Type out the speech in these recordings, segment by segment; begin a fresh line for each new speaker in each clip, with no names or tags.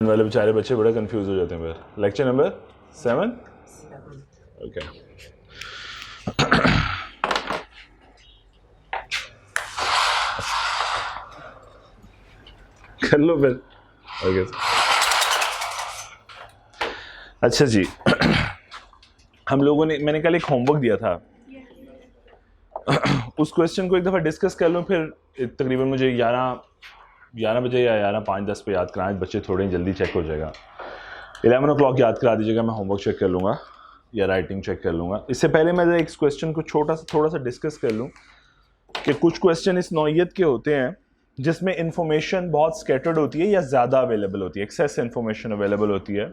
वाले बेचारे बच्चे बड़े कंफ्यूज हो जाते हैं फिर। लेक्चर नंबर 7 ओके कर लो फिर। ओके अच्छा जी हम लोगों ने मैंने कल एक होमवर्क दिया था उस क्वेश्चन को एक दफ़ा डिस्कस कर लूँ फिर तकरीबन मुझे 11 बजे या 11:05-10 पे याद कराएं। बच्चे थोड़े जल्दी चेक हो जाएगा। 11 o'clock याद करा दीजिएगा, मैं होमवर्क चेक कर लूँगा या राइटिंग चेक कर लूँगा। इससे पहले मैं एक क्वेश्चन को थोड़ा सा डिस्कस कर लूँ कि कुछ क्वेश्चन इस नौइयत के होते हैं जिसमें इंफॉर्मेशन बहुत स्कैटर्ड होती है या ज़्यादा अवेलेबल होती है, एक्सेस इंफॉर्मेशन अवेलेबल होती है।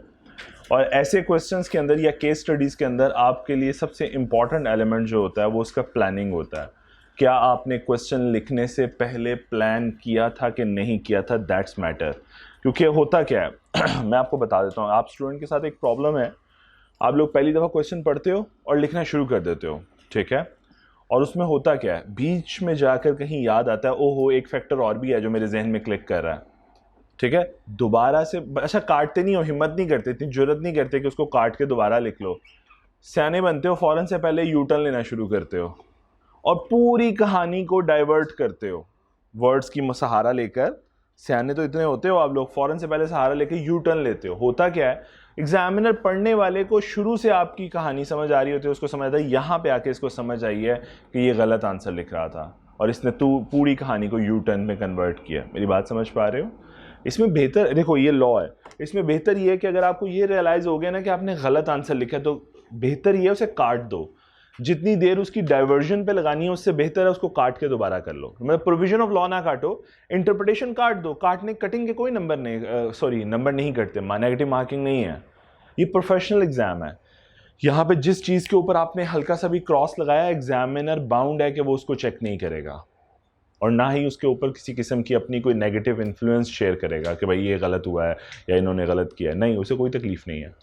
और ऐसे क्वेश्चंस के अंदर या केस स्टडीज़ के अंदर आपके लिए सबसे इम्पॉर्टेंट एलिमेंट जो होता है वो उसका प्लानिंग होता है। क्या आपने क्वेश्चन लिखने से पहले प्लान किया था कि नहीं किया था, दैट्स मैटर। क्योंकि होता क्या है मैं आपको बता देता हूँ। आप स्टूडेंट के साथ एक प्रॉब्लम है, आप लोग पहली दफ़ा क्वेश्चन पढ़ते हो और लिखना शुरू कर देते हो, ठीक है। और उसमें होता क्या है, बीच में जाकर कहीं याद आता है ओहो एक फैक्टर और भी है जो मेरे जहन में क्लिक कर रहा है, ठीक है। दोबारा से अच्छा काटते नहीं हो, हिम्मत नहीं करते, इतनी जरूरत नहीं करते कि उसको काट के दोबारा लिख लो। सियाने बनते हो, फौरन से पहले यू टर्न लेना शुरू करते हो और पूरी कहानी को डाइवर्ट करते हो वर्ड्स की सहारा लेकर। सियाने तो इतने होते हो आप लोग, फौरन से पहले सहारा लेकर यू टर्न लेते हो। होता क्या है, एग्जामिनर पढ़ने वाले को शुरू से आपकी कहानी समझ आ रही होती है, उसको समझ आता है यहाँ पे आके इसको समझ आई है कि ये गलत आंसर लिख रहा था और इसने पूरी कहानी को यू टर्न में कन्वर्ट किया। मेरी बात समझ पा रहे हो? इसमें बेहतर देखो ये लॉ है, इसमें बेहतर ये है कि अगर आपको ये रियलाइज हो गया ना कि आपने गलत आंसर लिखा तो बेहतर ये है उसे काट दो। जितनी देर उसकी डाइवर्जन पे लगानी है उससे बेहतर है उसको काट के दोबारा कर लो। मतलब प्रोविजन ऑफ लॉ ना काटो, इंटरप्रिटेशन काट दो। कटिंग के कोई नंबर नहीं, नंबर नहीं कटते, नेगेटिव मार्किंग नहीं है। ये प्रोफेशनल एग्जाम है। यहाँ पे जिस चीज़ के ऊपर आपने हल्का सा भी क्रॉस लगाया, एग्जामिनर बाउंड है कि वो उसको चेक नहीं करेगा और ना ही उसके ऊपर किसी किस्म की अपनी कोई नेगेटिव इन्फ्लुएंस शेयर करेगा कि भाई ये गलत हुआ है या इन्होंने गलत किया है। नहीं, उसे कोई तकलीफ नहीं है।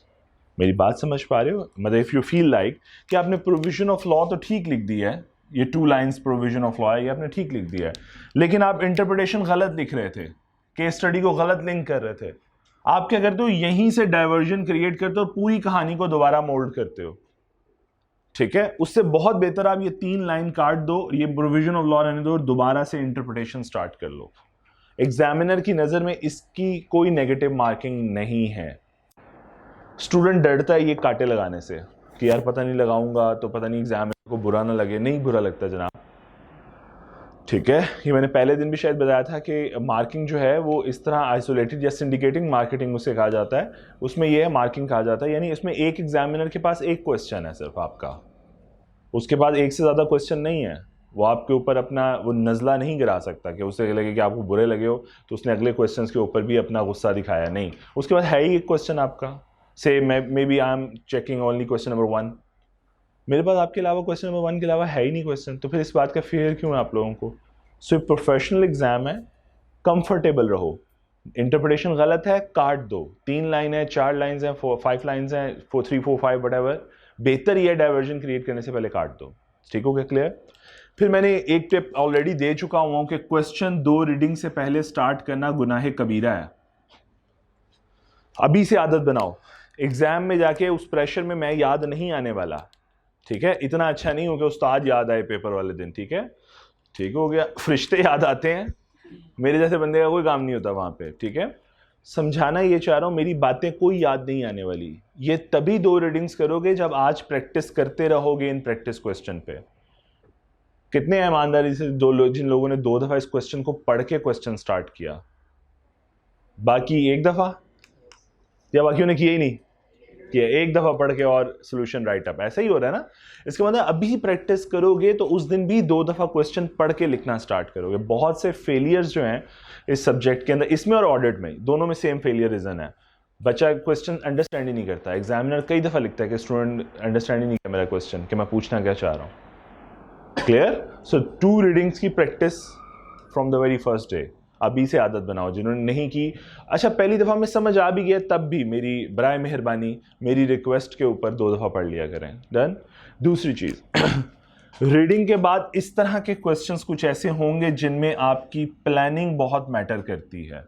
मेरी बात समझ पा रहे हो? मतलब इफ़ यू फील लाइक कि आपने प्रोविजन ऑफ लॉ तो ठीक लिख दी है, ये 2 लाइन्स प्रोविजन ऑफ लॉ है, ये आपने ठीक लिख दिया है, लेकिन आप इंटरप्रिटेशन गलत लिख रहे थे, केस स्टडी को गलत लिंक कर रहे थे, आप क्या करते हो, यहीं से डाइवर्जन क्रिएट करते हो और पूरी कहानी को दोबारा मोल्ड करते हो, ठीक है। उससे बहुत बेहतर आप ये 3 लाइन काट दो, ये प्रोविजन ऑफ लॉ रहने दो और दोबारा से इंटरप्रिटेशन स्टार्ट कर लो। एग्जामिनर की नज़र में इसकी कोई नेगेटिव मार्किंग नहीं है। स्टूडेंट डरता है ये कांटे लगाने से कि यार पता नहीं लगाऊंगा तो पता नहीं एग्जामिनर को बुरा ना लगे। नहीं बुरा लगता जनाब, ठीक है। ये मैंने पहले दिन भी शायद बताया था कि मार्किंग जो है वो इस तरह आइसोलेटेड या सिंडिकेटिंग मार्केटिंग उसे कहा जाता है, उसमें ये है मार्किंग कहा जाता है। यानी इसमें एक एग्जामिनर के पास एक क्वेश्चन है सिर्फ आपका, उसके पास एक से ज़्यादा क्वेश्चन नहीं है। वो आपके ऊपर अपना वो नज़ला नहीं गिरा सकता कि उसे लगे कि आपको बुरे लगे हो तो उसने अगले क्वेश्चन के ऊपर भी अपना गुस्सा दिखाया। नहीं, उसके बाद है ही एक क्वेश्चन आपका। से maybe I am checking only question number 1, मेरे पास आपके अलावा क्वेश्चन नंबर 1 के अलावा है ही नहीं क्वेश्चन, तो फिर इस बात का फियर क्यों है आप लोगों को? सो प्रोफेशनल एग्जाम है, कंफर्टेबल रहो। इंटरप्रिटेशन गलत है काट दो, 3 लाइन है, 4 लाइन है, 5 लाइन है, 4 3 4 5 वटएवर, बेहतर ये डाइवर्जन क्रिएट करने से पहले काट दो। ठीक हो गया? क्लियर? फिर मैंने एक टिप ऑलरेडी दे चुका हूं कि क्वेश्चन 2 रीडिंग से पहले स्टार्ट करना गुनाह कबीरा है। अभी से आदत बनाओ, एग्जाम में जाके उस प्रेशर में मैं याद नहीं आने वाला, ठीक है। इतना अच्छा नहीं हो कि उस्ताद याद आए पेपर वाले दिन, ठीक है। ठीक हो गया, फरिश्ते याद आते हैं, मेरे जैसे बंदे का कोई काम नहीं होता वहां पे, ठीक है। समझाना ये चाह रहा हूं, मेरी बातें कोई याद नहीं आने वाली। ये तभी 2 रीडिंग्स करोगे जब आज प्रैक्टिस करते रहोगे इन प्रैक्टिस क्वेश्चन पे। कितने ईमानदारी से जिन लोगों ने 2 दफा इस क्वेश्चन को पढ़ के क्वेश्चन स्टार्ट किया, बाकी 1 दफा, या बाकियों ने किया ही नहीं किया, 1 दफा पढ़ के और सोल्यूशन राइट अप, ऐसा ही हो रहा है ना। इसके मतलब अभी प्रैक्टिस करोगे तो उस दिन भी 2 दफा क्वेश्चन पढ़ के लिखना स्टार्ट करोगे। बहुत से फेलियर्स जो हैं इस सब्जेक्ट के अंदर, इसमें और ऑडिट में, दोनों में सेम फेलियर रीजन है। बच्चा क्वेश्चन अंडरस्टैंड ही नहीं करता, एग्जामिनर कई दफा लिखता है कि स्टूडेंट अंडरस्टैंड ही नहीं किया मेरा क्वेश्चन कि मैं पूछना क्या चाह रहा हूँ। क्लियर? सो 2 रीडिंग्स की practice from the very first day अभी से आदत बनाओ। जिन्होंने नहीं की, अच्छा पहली दफ़ा में समझ आ भी गया तब भी मेरी बराए मेहरबानी मेरी रिक्वेस्ट के ऊपर 2 दफ़ा पढ़ लिया करें। डन? दूसरी चीज़ रीडिंग के बाद इस तरह के क्वेश्चंस कुछ ऐसे होंगे जिनमें आपकी प्लानिंग बहुत मैटर करती है।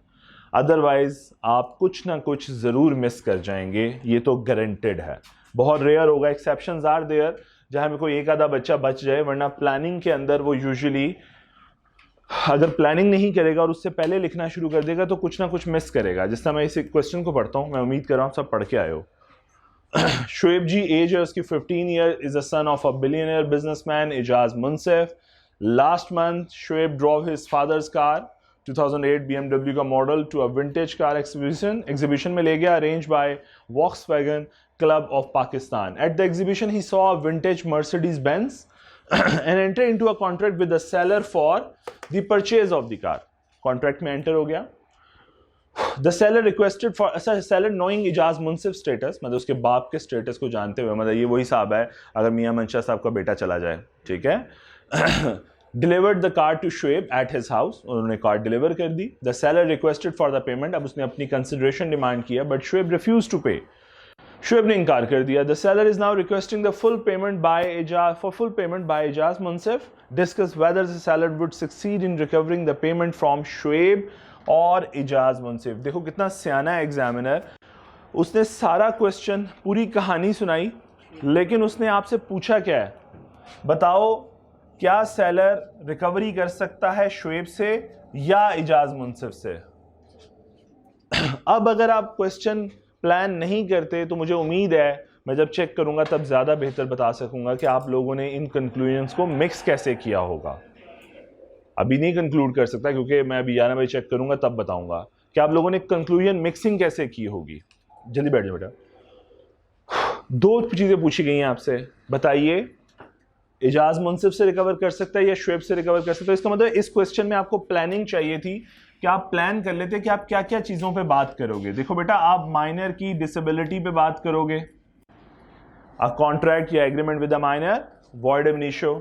अदरवाइज आप कुछ ना कुछ ज़रूर मिस कर जाएंगे, ये तो गारंटेड है। बहुत रेयर होगा, एक्सेप्शंस आर देयर जहाँ में कोई एक आधा बच्चा बच जाए, वरना प्लानिंग के अंदर वो यूजुअली अगर प्लानिंग नहीं करेगा और उससे पहले लिखना शुरू कर देगा तो कुछ ना कुछ मिस करेगा। जिस तरह मैं इस क्वेश्चन को पढ़ता हूँ, मैं उम्मीद कर रहा हूँ सब पढ़ के आए हो। शुएब जी एज है उसकी 15 year, is a son of a billionaire businessman Ejaz Munsif. Last month Shoaib drove his father's car 2008 BMW का model to a vintage car exhibition में ले गया, arrange by Volkswagen club of Pakistan. At the exhibition he saw a vintage Mercedes Benz and enter into a contract with the seller for the purchase of the car. Contract में enter हो गया। The seller requested for seller knowing Ijaz Munsif status, मतलब उसके बाप के status को जानते हुए, मतलब ये वही साहब है अगर मियाँ मंशा साहब का बेटा चला जाए, ठीक है। Delivered the car to Shoaib at his house, उन्होंने कार डिलीवर कर दी। The seller requested for the payment, अब उसने अपनी consideration डिमांड किया, but Shoaib refused to pay, Shoaib ने इनकार कर दिया। The seller is now requesting the full payment by Ejaz Munsif. Discuss whether the seller would succeed in recovering the payment from Shoaib और एजाज मुंसिफ। देखो कितना सियाना एग्जामिनर, उसने सारा क्वेश्चन पूरी कहानी सुनाई, लेकिन उसने आपसे पूछा क्या है, बताओ क्या सेलर रिकवरी कर सकता है शुएब से या एजाज मुंसिफ से। अब अगर आप क्वेश्चन प्लान नहीं करते तो मुझे उम्मीद है मैं जब चेक करूंगा तब ज़्यादा बेहतर बता सकूंगा कि आप लोगों ने इन कंक्लूजन्स को मिक्स कैसे किया होगा। अभी नहीं कंक्लूड कर सकता क्योंकि मैं अभी 11 बजे चेक करूंगा तब बताऊंगा कि आप लोगों ने कंक्लूजन मिक्सिंग कैसे की होगी। जल्दी बैठ जाओ बेटा। दो चीज़ें पूछी गई हैं आपसे, बताइए एजाज मुंसिफ से रिकवर कर सकता है या शुएब से रिकवर कर सकता है। इसका मतलब इस क्वेश्चन में आपको प्लानिंग चाहिए थी कि आप प्लान कर लेते कि आप क्या क्या चीज़ों पे बात करोगे। देखो बेटा, आप माइनर की डिसेबिलिटी पे बात करोगे, अ कॉन्ट्रैक्ट या agreement with a minor void ab initio.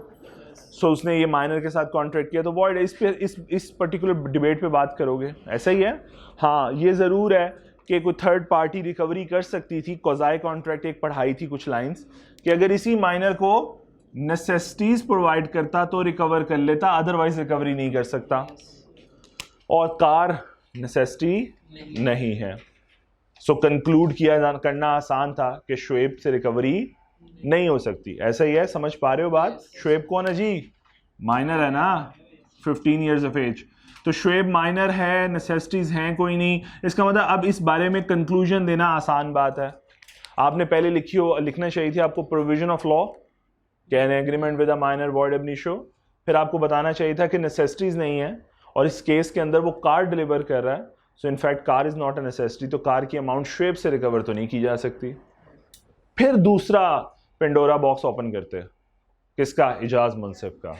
So उसने ये माइनर के साथ कॉन्ट्रैक्ट किया तो वॉइड, इस पर्टिकुलर डिबेट पे बात करोगे, ऐसा ही है। हाँ, ये ज़रूर है कि कोई थर्ड पार्टी रिकवरी कर सकती थी। कोजाई कॉन्ट्रैक्ट एक पढ़ाई थी कुछ लाइंस कि अगर इसी माइनर को नेसेसिटीज प्रोवाइड करता तो रिकवर कर लेता, अदरवाइज रिकवरी नहीं कर सकता। और कार नेसेसिटी नहीं है। सो कंक्लूड करना आसान था कि शुएब से रिकवरी नहीं हो सकती। ऐसा ही है, समझ पा रहे हो बात। शुएब कौन है जी? माइनर है ना, 15 ईयर्स ऑफ एज। तो शुएब माइनर है, नेसेसिटीज हैं कोई नहीं। इसका मतलब अब इस बारे में कंक्लूजन देना आसान बात है। आपने पहले लिखना चाहिए थी आपको provision of law, can agreement with a minor void ab initio. फिर आपको बताना चाहिए था कि नेसेसिटीज नहीं है और इस केस के अंदर वो कार डिलीवर कर रहा है। So in fact car is not a necessity, तो कार की अमाउंट शुएब से रिकवर तो नहीं की जा सकती। फिर दूसरा पेंडोरा बॉक्स ओपन करते हैं, किसका? एजाज मुंसिफ का।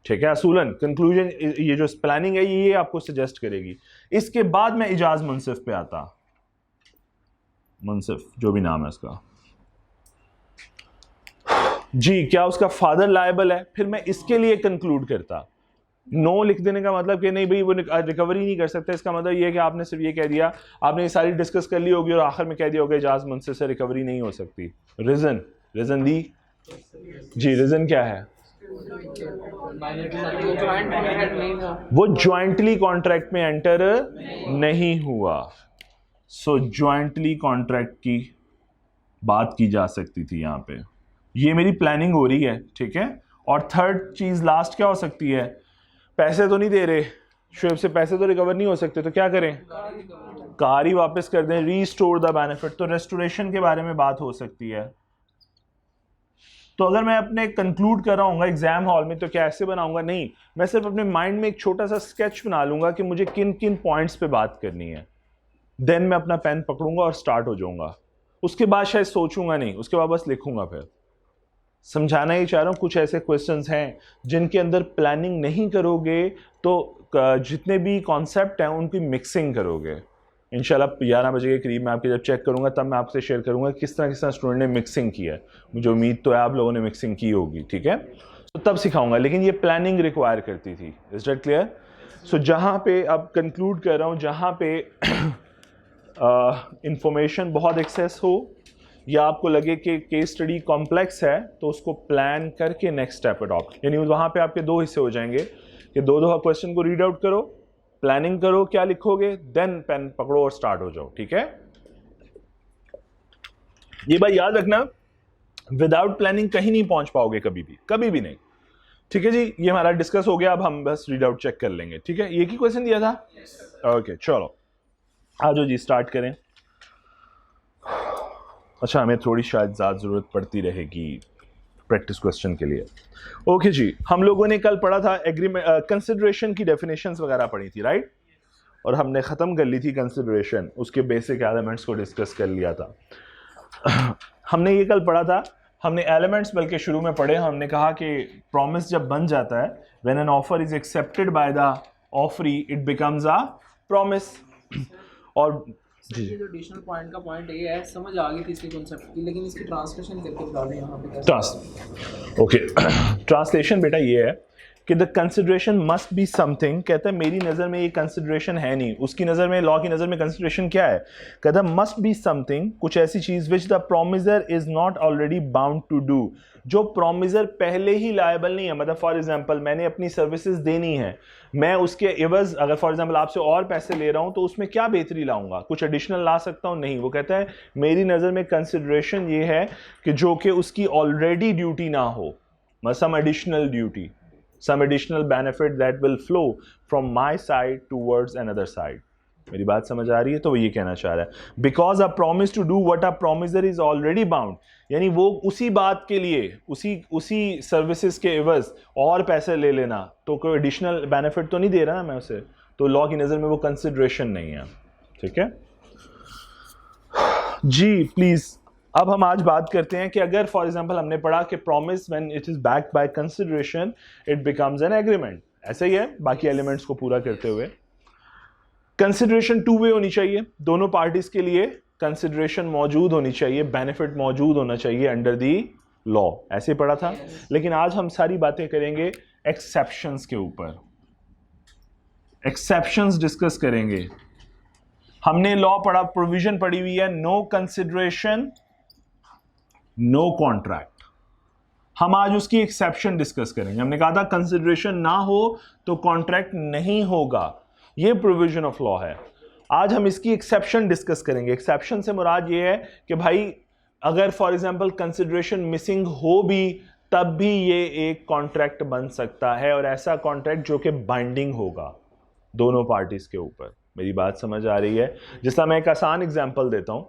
ठीक है, असूलन कंक्लूजन ये जो प्लानिंग है ये आपको सजेस्ट करेगी। इसके बाद मैं एजाज मुंसिफ पे आता, मुंसिफ जो भी नाम है इसका जी, क्या उसका फादर लायबल है? फिर मैं इसके लिए कंक्लूड करता। नो लिख देने का मतलब कि नहीं भाई वो रिकवरी नहीं कर सकता, इसका मतलब ये है कि आपने सिर्फ ये कह दिया, आपने ये सारी डिस्कस कर ली होगी और आखिर में कह दिया होगा एजाज मुंसिफ से रिकवरी नहीं हो सकती। रीजन दी जी, रीजन क्या है? वो ज्वाइंटली कॉन्ट्रैक्ट में एंटर नहीं हुआ। सो ज्वाइंटली कॉन्ट्रैक्ट की बात की जा सकती थी यहाँ पे। ये मेरी प्लानिंग हो रही है, ठीक है। और थर्ड चीज लास्ट क्या हो सकती है? पैसे तो नहीं दे रहे शुएब से, पैसे तो रिकवर नहीं हो सकते, तो क्या करें? कार ही वापस कर दें, रीस्टोर द बेनिफिट। तो रेस्टोरेशन के बारे में बात हो सकती है। तो अगर मैं अपने कंक्लूड कर रहा हूँ एग्जाम हॉल में तो क्या ऐसे बनाऊंगा? नहीं, मैं सिर्फ अपने माइंड में एक छोटा सा स्केच बना लूंगा कि मुझे किन किन पॉइंट्स पे बात करनी है। देन मैं अपना पेन पकड़ूंगा और स्टार्ट हो जाऊंगा। उसके बाद शायद सोचूंगा नहीं, उसके बाद बस लिखूंगा। फिर समझाना ही चाह रहा हूँ, कुछ ऐसे क्वेश्चंस हैं जिनके अंदर प्लानिंग नहीं करोगे तो जितने भी कॉन्सेप्ट हैं उनकी मिक्सिंग करोगे। इंशाल्लाह 11 बजे के करीब मैं आपके जब चेक करूंगा तब मैं आपसे शेयर करूंगा किस तरह स्टूडेंट ने मिक्सिंग किया है। मुझे उम्मीद तो है आप लोगों ने मिक्सिंग की होगी, ठीक है। तो तब सिखाऊंगा, लेकिन ये प्लानिंग रिक्वायर करती थी। Is that clear? सो जहाँ पे अब कंक्लूड कर रहा हूँ, जहाँ पे इंफॉर्मेशन बहुत एक्सेस हो या आपको लगे कि केस स्टडी कॉम्प्लेक्स है तो उसको प्लान करके नेक्स्ट स्टेप अडॉप्ट। यानी वहाँ पे आपके दो हिस्से हो जाएंगे कि दो क्वेश्चन को रीड आउट करो प्लानिंग करो क्या लिखोगे, देन पेन पकड़ो और स्टार्ट हो जाओ, ठीक है। ये बात याद रखना, विदाउट प्लानिंग कहीं नहीं पहुंच पाओगे, कभी भी, कभी भी नहीं, ठीक है जी। ये हमारा डिस्कस हो गया, अब हम बस रीड आउट चेक कर लेंगे, ठीक है। एक ही क्वेश्चन दिया था, ओके चलो आ जाओ जी, स्टार्ट करें। अच्छा, हमें थोड़ी शायद ज़्यादा ज़रूरत पड़ती रहेगी प्रैक्टिस क्वेश्चन के लिए। ओके जी, हम लोगों ने कल पढ़ा था एग्रीमेंट, कंसिडरेशन की डेफिनेशंस वगैरह पढ़ी थी, राइट, और हमने ख़त्म कर ली थी कंसिडरेशन, उसके बेसिक एलिमेंट्स को डिस्कस कर लिया था। हमने ये कल पढ़ा था, हमने एलिमेंट्स बल्कि शुरू में पढ़े, हमने कहा कि प्रॉमिस जब बन जाता है, when an offer is accepted by the offeree it becomes a promise. और
जी जो एडिशनल पॉइंट का पॉइंट ये है, समझ आ गई थी इसके कॉन्सेप्ट की, लेकिन इसकी ट्रांसलेशन करके बता दें यहाँ पे।
ओके, ट्रांसलेशन बेटा ये है कि the consideration must be something, कहता है मेरी नज़र में ये कंसिडरेशन है नहीं, उसकी नज़र में, लॉ की नज़र में कंसिडरेशन क्या है, कहता है मस्ट बी समथिंग, कुछ ऐसी चीज़ which the promisor is not already bound to do, जो प्रोमिसर पहले ही लायबल नहीं है। मतलब फॉर एग्जांपल मैंने अपनी सर्विसेज देनी है, मैं उसके एवज अगर फॉर एग्जांपल आपसे और पैसे ले रहा हूं तो उसमें क्या बेहतरी लाऊंगा, कुछ एडिशनल ला सकता हूं, नहीं। वो कहता है मेरी नज़र में कंसिडरेशन ये है कि जो कि उसकी ऑलरेडी ड्यूटी ना हो, some additional duty, some additional benefit that will flow from my side towards another side। मेरी बात समझ आ रही है? तो वो ये कहना चाह रहा है because a promise to do what a promiser is already bound, यानी वो उसी बात के लिए, उसी सर्विसेज के एवज और पैसे ले लेना, तो कोई एडिशनल बेनिफिट तो नहीं दे रहा ना मैं उसे, तो लॉ की नज़र में वो कंसिडरेशन नहीं है, ठीक है जी। प्लीज अब हम आज बात करते हैं कि अगर फॉर एग्जांपल हमने पढ़ा कि promise when it is backed by consideration it becomes an agreement, ऐसे ही है बाकी एलिमेंट्स को पूरा करते हुए। कंसिडरेशन टू वे होनी चाहिए, दोनों पार्टीज के लिए कंसिडरेशन मौजूद होनी चाहिए, बेनिफिट मौजूद होना चाहिए अंडर दी लॉ, ऐसे पढ़ा था। लेकिन आज हम सारी बातें करेंगे एक्सेप्शंस के ऊपर, एक्सेप्शंस डिस्कस करेंगे। हमने लॉ पढ़ा, प्रोविजन पढ़ी हुई है नो कंसिडरेशन नो कॉन्ट्रैक्ट, हम आज उसकी एक्सेप्शन डिस्कस करेंगे। हमने कहा था कंसिडरेशन ना हो तो कॉन्ट्रैक्ट नहीं होगा, ये प्रोविजन ऑफ लॉ है। आज हम इसकी एक्सेप्शन डिस्कस करेंगे। एक्सेप्शन से मुराद ये है कि भाई अगर फॉर एग्जांपल कंसिडरेशन मिसिंग हो भी तब भी ये एक कॉन्ट्रैक्ट बन सकता है, और ऐसा कॉन्ट्रैक्ट जो कि बाइंडिंग होगा दोनों पार्टीज के ऊपर। मेरी बात समझ आ रही है? जिसका मैं एक आसान एग्जांपल देता हूं,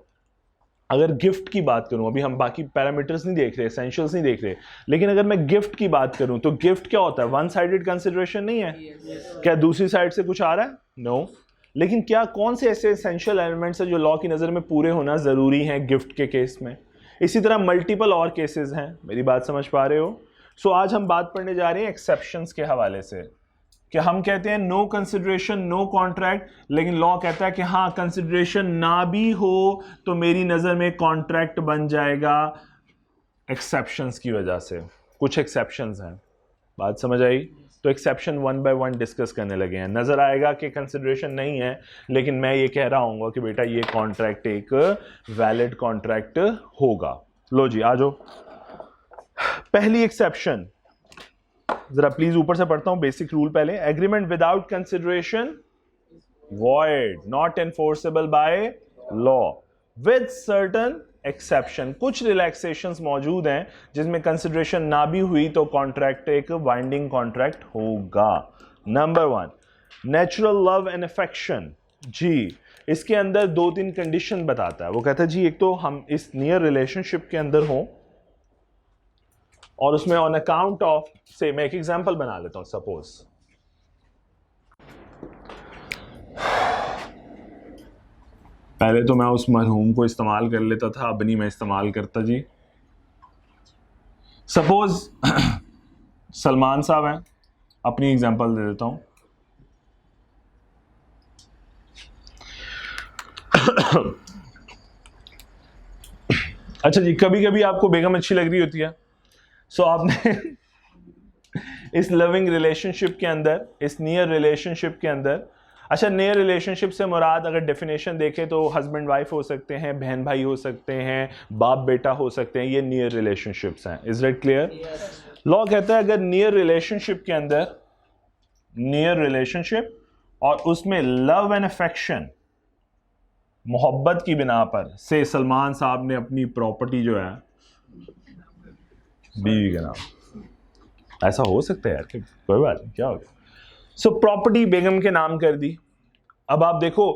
अगर गिफ्ट की बात करूं, अभी हम बाकी पैरामीटर्स नहीं देख रहे, एसेंशियल्स नहीं देख रहे, लेकिन अगर मैं गिफ्ट की बात करूं तो गिफ्ट क्या होता है, वन साइडेड कंसिडरेशन नहीं है। क्या दूसरी साइड से कुछ आ रहा है? नो। लेकिन क्या कौन से ऐसे एसेंशियल एलिमेंट्स हैं जो लॉ की नज़र में पूरे होना ज़रूरी हैं गिफ्ट के केस में? इसी तरह मल्टीपल और केसेस हैं। मेरी बात समझ पा रहे हो? सो आज हम बात पढ़ने जा रहे हैं एक्सेप्शंस के हवाले से, कि हम कहते हैं नो कंसिडरेशन नो कॉन्ट्रैक्ट, लेकिन लॉ कहता है कि हाँ कंसिडरेशन ना भी हो तो मेरी नज़र में कॉन्ट्रैक्ट बन जाएगा एक्सेप्शंस की वजह से। कुछ एक्सेप्शंस हैं, बात समझ आई? तो exception one by one discuss करने लगे हैं। नज़र आएगा कि कंसिडरेशन नहीं है, लेकिन मैं ये कह रहा हूँ कि बेटा ये कॉन्ट्रैक्ट एक वैलिड कॉन्ट्रैक्ट होगा। लो जी आ जाओ, पहली एक्सेप्शन जरा प्लीज ऊपर से पढ़ता हूं बेसिक रूल पहले। Agreement without consideration void, not enforceable by law with certain exception. कुछ रिलैक्सेशंस मौजूद हैं जिसमें कंसिडरेशन ना भी हुई तो कॉन्ट्रैक्ट एक बाइंडिंग कॉन्ट्रैक्ट होगा। Number one, natural love and affection. जी इसके अंदर दो तीन कंडीशन बताता है। वो कहता है जी एक तो हम इस नियर रिलेशनशिप के अंदर हों, और उसमें ऑन अकाउंट ऑफ से, मैं एक एग्जांपल बना लेता हूं। सपोज पहले तो मैं उस मरहूम को इस्तेमाल कर लेता था, अब नहीं मैं इस्तेमाल करता जी। सपोज सलमान साहब हैं, अपनी एग्जांपल दे देता हूं। अच्छा जी, कभी कभी आपको बेगम अच्छी लग रही होती है, सो आपने इस लविंग रिलेशनशिप के अंदर, इस नियर रिलेशनशिप के अंदर, अच्छा नियर रिलेशनशिप से मुराद अगर डेफिनेशन देखें तो हस्बैंड वाइफ हो सकते हैं, बहन भाई हो सकते हैं, बाप बेटा हो सकते हैं, ये नियर रिलेशनशिप्स हैं। Is that clear? लॉ कहता है अगर नियर रिलेशनशिप के अंदर, नियर रिलेशनशिप और उसमें लव एंड अफेक्शन, मोहब्बत की बिना पर से सलमान साहब ने अपनी प्रॉपर्टी जो है बीवी के नाम, ऐसा हो सकता है यार कि कोई बात नहीं, क्या हो गया। सो प्रॉपर्टी बेगम के नाम कर दी। अब आप देखो,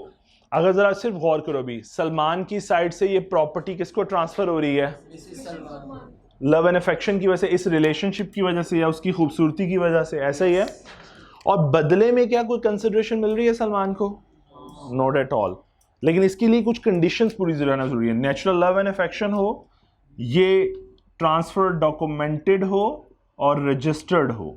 अगर जरा सिर्फ गौर करो भी, सलमान की साइड से ये प्रॉपर्टी किसको ट्रांसफर हो रही है? लव एंड अफेक्शन की वजह से, इस रिलेशनशिप की वजह से या उसकी खूबसूरती की वजह से, ऐसा ही है। और बदले में क्या कोई कंसिडरेशन मिल रही है सलमान को? Not at all. लेकिन इसके लिए कुछ कंडीशंस पूरी रहना जरूरी है। नेचुरल लव एंड अफेक्शन हो, ये ट्रांसफर डॉक्यूमेंटेड हो और रजिस्टर्ड हो।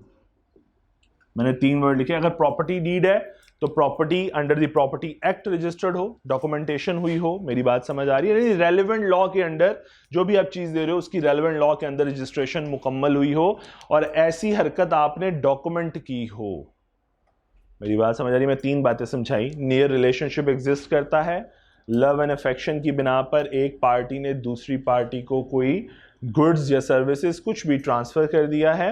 मैंने 3 वर्ड लिखे। अगर प्रॉपर्टी डीड है तो property under the property act registered हो, डॉक्यूमेंटेशन हुई हो। मेरी बात समझ आ रही है? रेलेवेंट लॉ के अंडर जो भी आप चीज दे रहे हो उसकी रेलेवेंट लॉ के अंदर रजिस्ट्रेशन मुकम्मल हुई हो और ऐसी हरकत आपने डॉक्यूमेंट की हो। मेरी बात समझ आ रही है? मैं 3 बातें समझाई। नियर रिलेशनशिप एग्जिस्ट करता है, लव एंड अफेक्शन की बिना पर एक पार्टी ने दूसरी पार्टी को कोई गुड्स या सर्विसेज कुछ भी ट्रांसफर कर दिया है,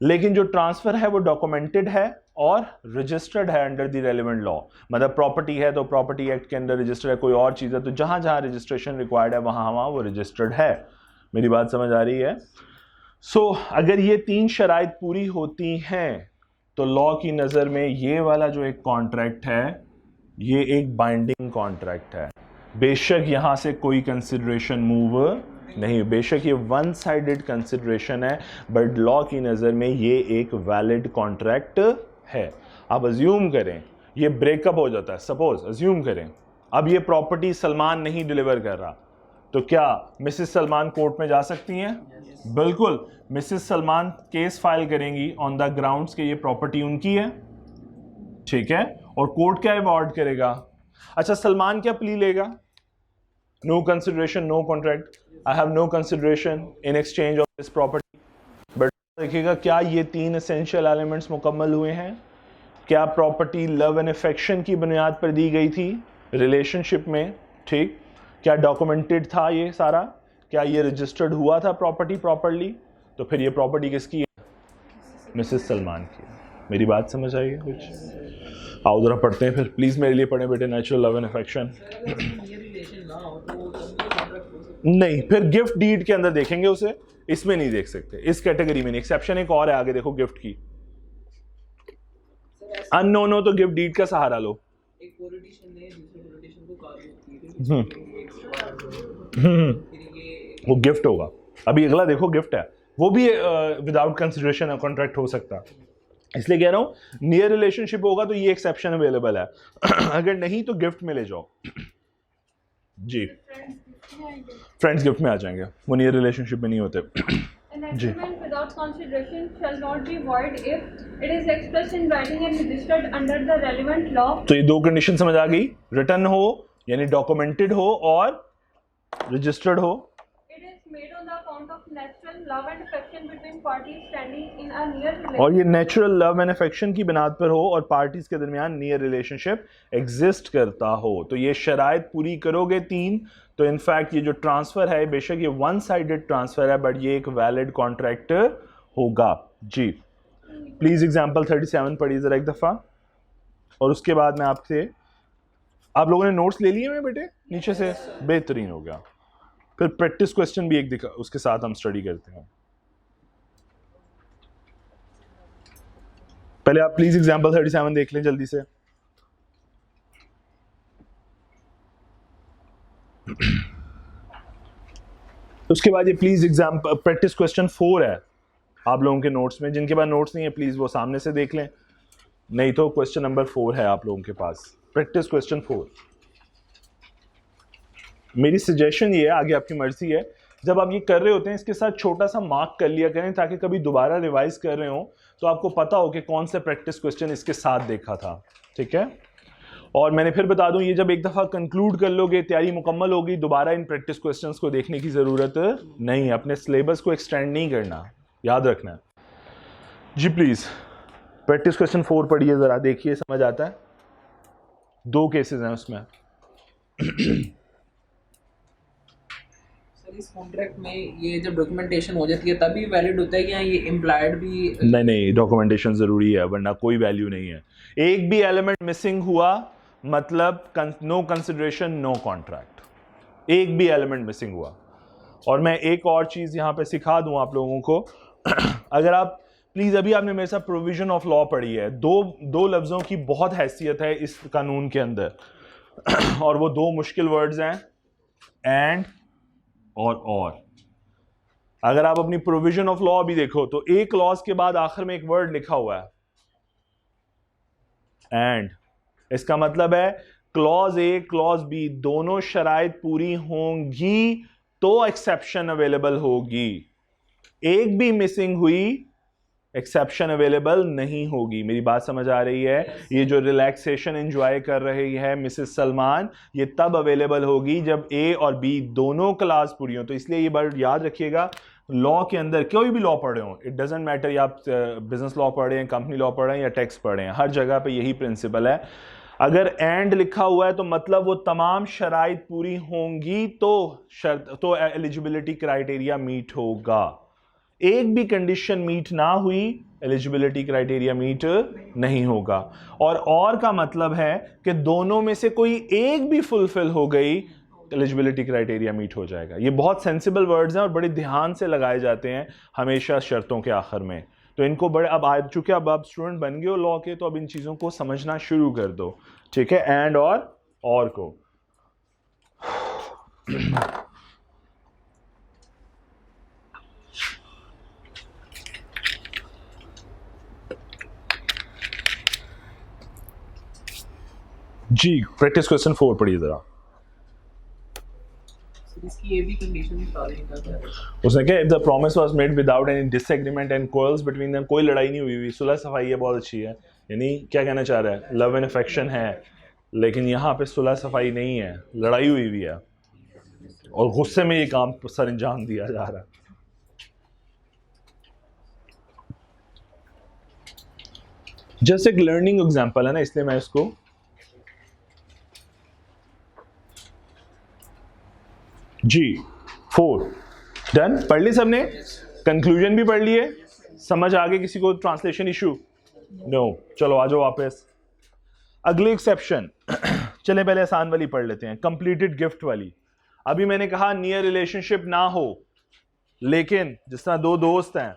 लेकिन जो ट्रांसफर है वो डॉक्यूमेंटेड है और रजिस्टर्ड है अंडर द रेलेवेंट लॉ। मतलब प्रॉपर्टी है तो प्रॉपर्टी एक्ट के अंदर रजिस्टर्ड है, कोई और चीज़ है तो जहां जहां रजिस्ट्रेशन रिक्वायर्ड है वहां वहां वो रजिस्टर्ड है। मेरी बात समझ आ रही है? सो अगर ये 3 शराइत पूरी होती हैं तो लॉ की नज़र में ये वाला जो एक कॉन्ट्रैक्ट है ये एक बाइंडिंग कॉन्ट्रैक्ट है। बेशक यहां से कोई कंसिडरेशन मूव नहीं, बेशक ये वन साइडेड कंसिडरेशन है, बट लॉ की नज़र में ये एक वैलिड कॉन्ट्रैक्ट है। अब अज्यूम करें ये ब्रेकअप हो जाता है, सपोज अज्यूम करें अब ये प्रॉपर्टी सलमान नहीं डिलीवर कर रहा, तो क्या मिसेस सलमान कोर्ट में जा सकती हैं? बिल्कुल, मिसेस सलमान केस फाइल करेंगी ऑन द ग्राउंड्स कि ये प्रॉपर्टी उनकी है, ठीक है, और कोर्ट क्या अवॉर्ड करेगा? अच्छा, सलमान क्या प्ली लेगा? No consideration, no contract, I have no consideration in exchange of this property. But देखिएगा क्या ये 3 एसेंशियल एलिमेंट्स मुकम्मल हुए हैं? क्या प्रॉपर्टी लव एंड अफेक्शन की बुनियाद पर दी गई थी रिलेशनशिप में? ठीक, क्या डॉक्यूमेंटेड था ये सारा? क्या ये रजिस्टर्ड हुआ था प्रॉपर्टी प्रॉपर्ली? तो फिर ये प्रॉपर्टी किसकी है? मिसेस सलमान की। मेरी बात समझ आई है कुछ? आओ जरा पढ़ते हैं फिर, प्लीज मेरे लिए पढ़ें बेटे, नेचुरल लव एंड अफेक्शन। नहीं, फिर गिफ्ट डीड के अंदर देखेंगे उसे, इसमें नहीं देख सकते, इस कैटेगरी में नहीं। एक्सेप्शन एक और है आगे देखो, गिफ्ट की। अननोन हो तो गिफ्ट डीड का सहारा लो।
एक पॉलिटिशियन ने दूसरे पॉलिटिशियन को कार
वो गिफ्ट होगा। अभी अगला देखो गिफ्ट है, वो भी विदाउट कंसिडरेशन कॉन्ट्रैक्ट हो सकता, इसलिए कह रहा हूं नियर रिलेशनशिप होगा तो ये एक्सेप्शन अवेलेबल है अगर नहीं तो गिफ्ट में ले जाओ जी। फ्रेंड्स गिफ्ट में आ जाएंगे, वो नियर रिलेशनशिप में नहीं होते जी।
Without consideration shall not be void if it is expressed in writing and registered under the relevant law.
तो ये 2 कंडीशन समझ आ गई, रिटर्न हो यानी डॉक्यूमेंटेड हो और रजिस्टर्ड हो।
It is made on the account of natural love and affection between parties standing in a near relation.
और ये नेचुरल लव एंड अफेक्शन की बुनियाद पर हो और पार्टीज के दरमियान नियर रिलेशनशिप एग्जिस्ट करता हो। तो ये शराइत पूरी करोगे 3 तो इनफैक्ट ये जो ट्रांसफर है बेशक ये वन साइडेड ट्रांसफर है बट ये एक वैलिड कॉन्ट्रैक्ट होगा जी। प्लीज एग्जांपल 37 पढ़िए जरा एक दफा, और उसके बाद मैं आपसे, आप लोगों ने नोट्स ले लिए मेरे बेटे नीचे से? बेहतरीन हो गया। फिर प्रैक्टिस क्वेश्चन भी एक दिखा, उसके साथ हम स्टडी करते हैं। पहले आप प्लीज एग्जांपल 37 देख लें जल्दी से। उसके बाद ये प्लीज एग्जांपल प्रैक्टिस क्वेश्चन 4 है आप लोगों के नोट्स में, जिनके पास नोट्स नहीं है प्लीज वो सामने से देख लें, नहीं तो क्वेश्चन नंबर 4 है आप लोगों के पास, प्रैक्टिस क्वेश्चन 4। मेरी सजेशन ये है, आगे आपकी मर्जी है, जब आप ये कर रहे होते हैं इसके साथ छोटा सा मार्क कर लिया करें ताकि कभी दोबारा रिवाइज कर रहे हो तो आपको पता हो कि कौन सा प्रैक्टिस क्वेश्चन इसके साथ देखा था, ठीक है। और मैंने फिर बता दूं, ये जब एक दफ़ा कंक्लूड कर लोगे, तैयारी मुकम्मल होगी, दोबारा इन प्रैक्टिस क्वेश्चंस को देखने की ज़रूरत नहीं है, अपने सिलेबस को एक्सटेंड नहीं करना, याद रखना है जी। प्लीज़ प्रैक्टिस क्वेश्चन 4 पढ़िए ज़रा, देखिए समझ आता है। 2 केसेस हैं उसमें।
सर इस कॉन्ट्रैक्ट में ये जब डॉक्यूमेंटेशन हो जाती है तभी वैलिड होता है कि हाँ ये इम्प्लाइड भी
नहीं, डॉक्यूमेंटेशन ज़रूरी है, वरना कोई वैल्यू नहीं है। एक भी एलिमेंट मिसिंग हुआ मतलब नो कंसिडरेशन, नो कॉन्ट्रैक्ट। एक भी एलिमेंट मिसिंग हुआ। और मैं एक और चीज़ यहाँ पे सिखा दूँ आप लोगों को अगर आप प्लीज़, अभी आपने मेरे साथ प्रोविजन ऑफ लॉ पढ़ी है, दो लफ्ज़ों की बहुत हैसियत है इस कानून के अंदर और वो दो मुश्किल वर्ड्स हैं, एंड और। अगर आप अपनी प्रोविजन ऑफ लॉ भी देखो तो एक क्लॉज के बाद आखिर में एक वर्ड लिखा हुआ है, एंड। इसका मतलब है क्लॉज ए क्लॉज बी दोनों शराइत पूरी होंगी तो एक्सेप्शन अवेलेबल होगी। एक भी मिसिंग हुई, एक्सेप्शन अवेलेबल नहीं होगी। मेरी बात समझ आ रही है? ये जो रिलैक्सेशन एंजॉय कर रही है मिसेस सलमान, ये तब अवेलेबल होगी जब ए और बी दोनों क्लास पूरी हो। तो इसलिए ये बात याद रखिएगा, लॉ के अंदर कोई भी लॉ पढ़े हो, इट डजेंट मैटर या आप बिजनेस लॉ पढ़े हैं, कंपनी लॉ पढ़े हैं या टैक्स पढ़े हैं, हर जगह पे यही प्रिंसिपल है। अगर एंड लिखा हुआ है तो मतलब वो तमाम शराइत पूरी होंगी तो एलिजिबिलिटी क्राइटेरिया मीट होगा। एक भी कंडीशन मीट ना हुई, एलिजिबिलिटी क्राइटेरिया मीट नहीं होगा। और का मतलब है कि दोनों में से कोई एक भी फुलफिल हो गई, एलिजिबिलिटी क्राइटेरिया मीट हो जाएगा। ये बहुत सेंसिबल वर्ड्स हैं और बड़े ध्यान से लगाए जाते हैं हमेशा शर्तों के आखिर में। तो इनको बड़े, अब आ चुके, अब आप स्टूडेंट बन गए हो लॉ के, तो अब इन चीज़ों को समझना शुरू कर दो, ठीक है? एंड और को जी, प्रैक्टिस क्वेश्चन 4 पढ़िए जरा।
इसकी ये भी कंडीशन है।
उसने कहा if the promise was made without any disagreement and quarrels between them, कोई लड़ाई नहीं हुई हुई, सुलह सफाई है, बहुत अच्छी है। यानी क्या कहना चाह रहा है? लव एंड अफेक्शन है, लेकिन यहाँ पे सुलह सफाई नहीं है, लड़ाई हुई हुई है और गुस्से में ये काम सर अंजाम दिया जा रहा है। जस्ट एक लर्निंग एग्जाम्पल है ना, इसलिए मैं इसको जी 4 डन। पढ़ ली सबने? कंक्लूजन भी पढ़ लिए? समझ आ गई किसी को ट्रांसलेशन इशू? नो। चलो आ जाओ वापस। अगली एक्सेप्शन चले पहले आसान वाली पढ़ लेते हैं, कंप्लीटेड गिफ्ट वाली। अभी मैंने कहा नियर रिलेशनशिप ना हो, लेकिन जिस तरह दो दोस्त हैं,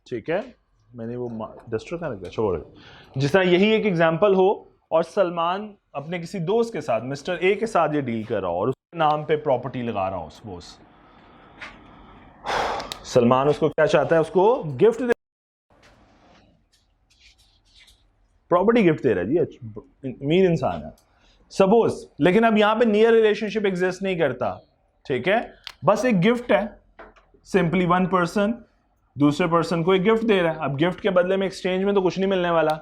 ठीक है, मैंने वो डस्टर का रखा, छोड़, जिस तरह यही एक एग्जांपल हो और सलमान अपने किसी दोस्त के साथ, मिस्टर ए के साथ ये डील कर रहा हो और उसके नाम पे प्रॉपर्टी लगा रहा हो, सपोज सलमान उसको क्या चाहता है, उसको गिफ्ट दे, प्रॉपर्टी गिफ्ट दे रहा है जी, अमीर इंसान है सपोज। लेकिन अब यहां पे नियर रिलेशनशिप एग्जिस्ट नहीं करता, ठीक है, बस एक गिफ्ट है, सिंपली वन पर्सन दूसरे पर्सन को एक गिफ्ट दे रहा है। अब गिफ्ट के बदले में एक्सचेंज में तो कुछ नहीं मिलने वाला।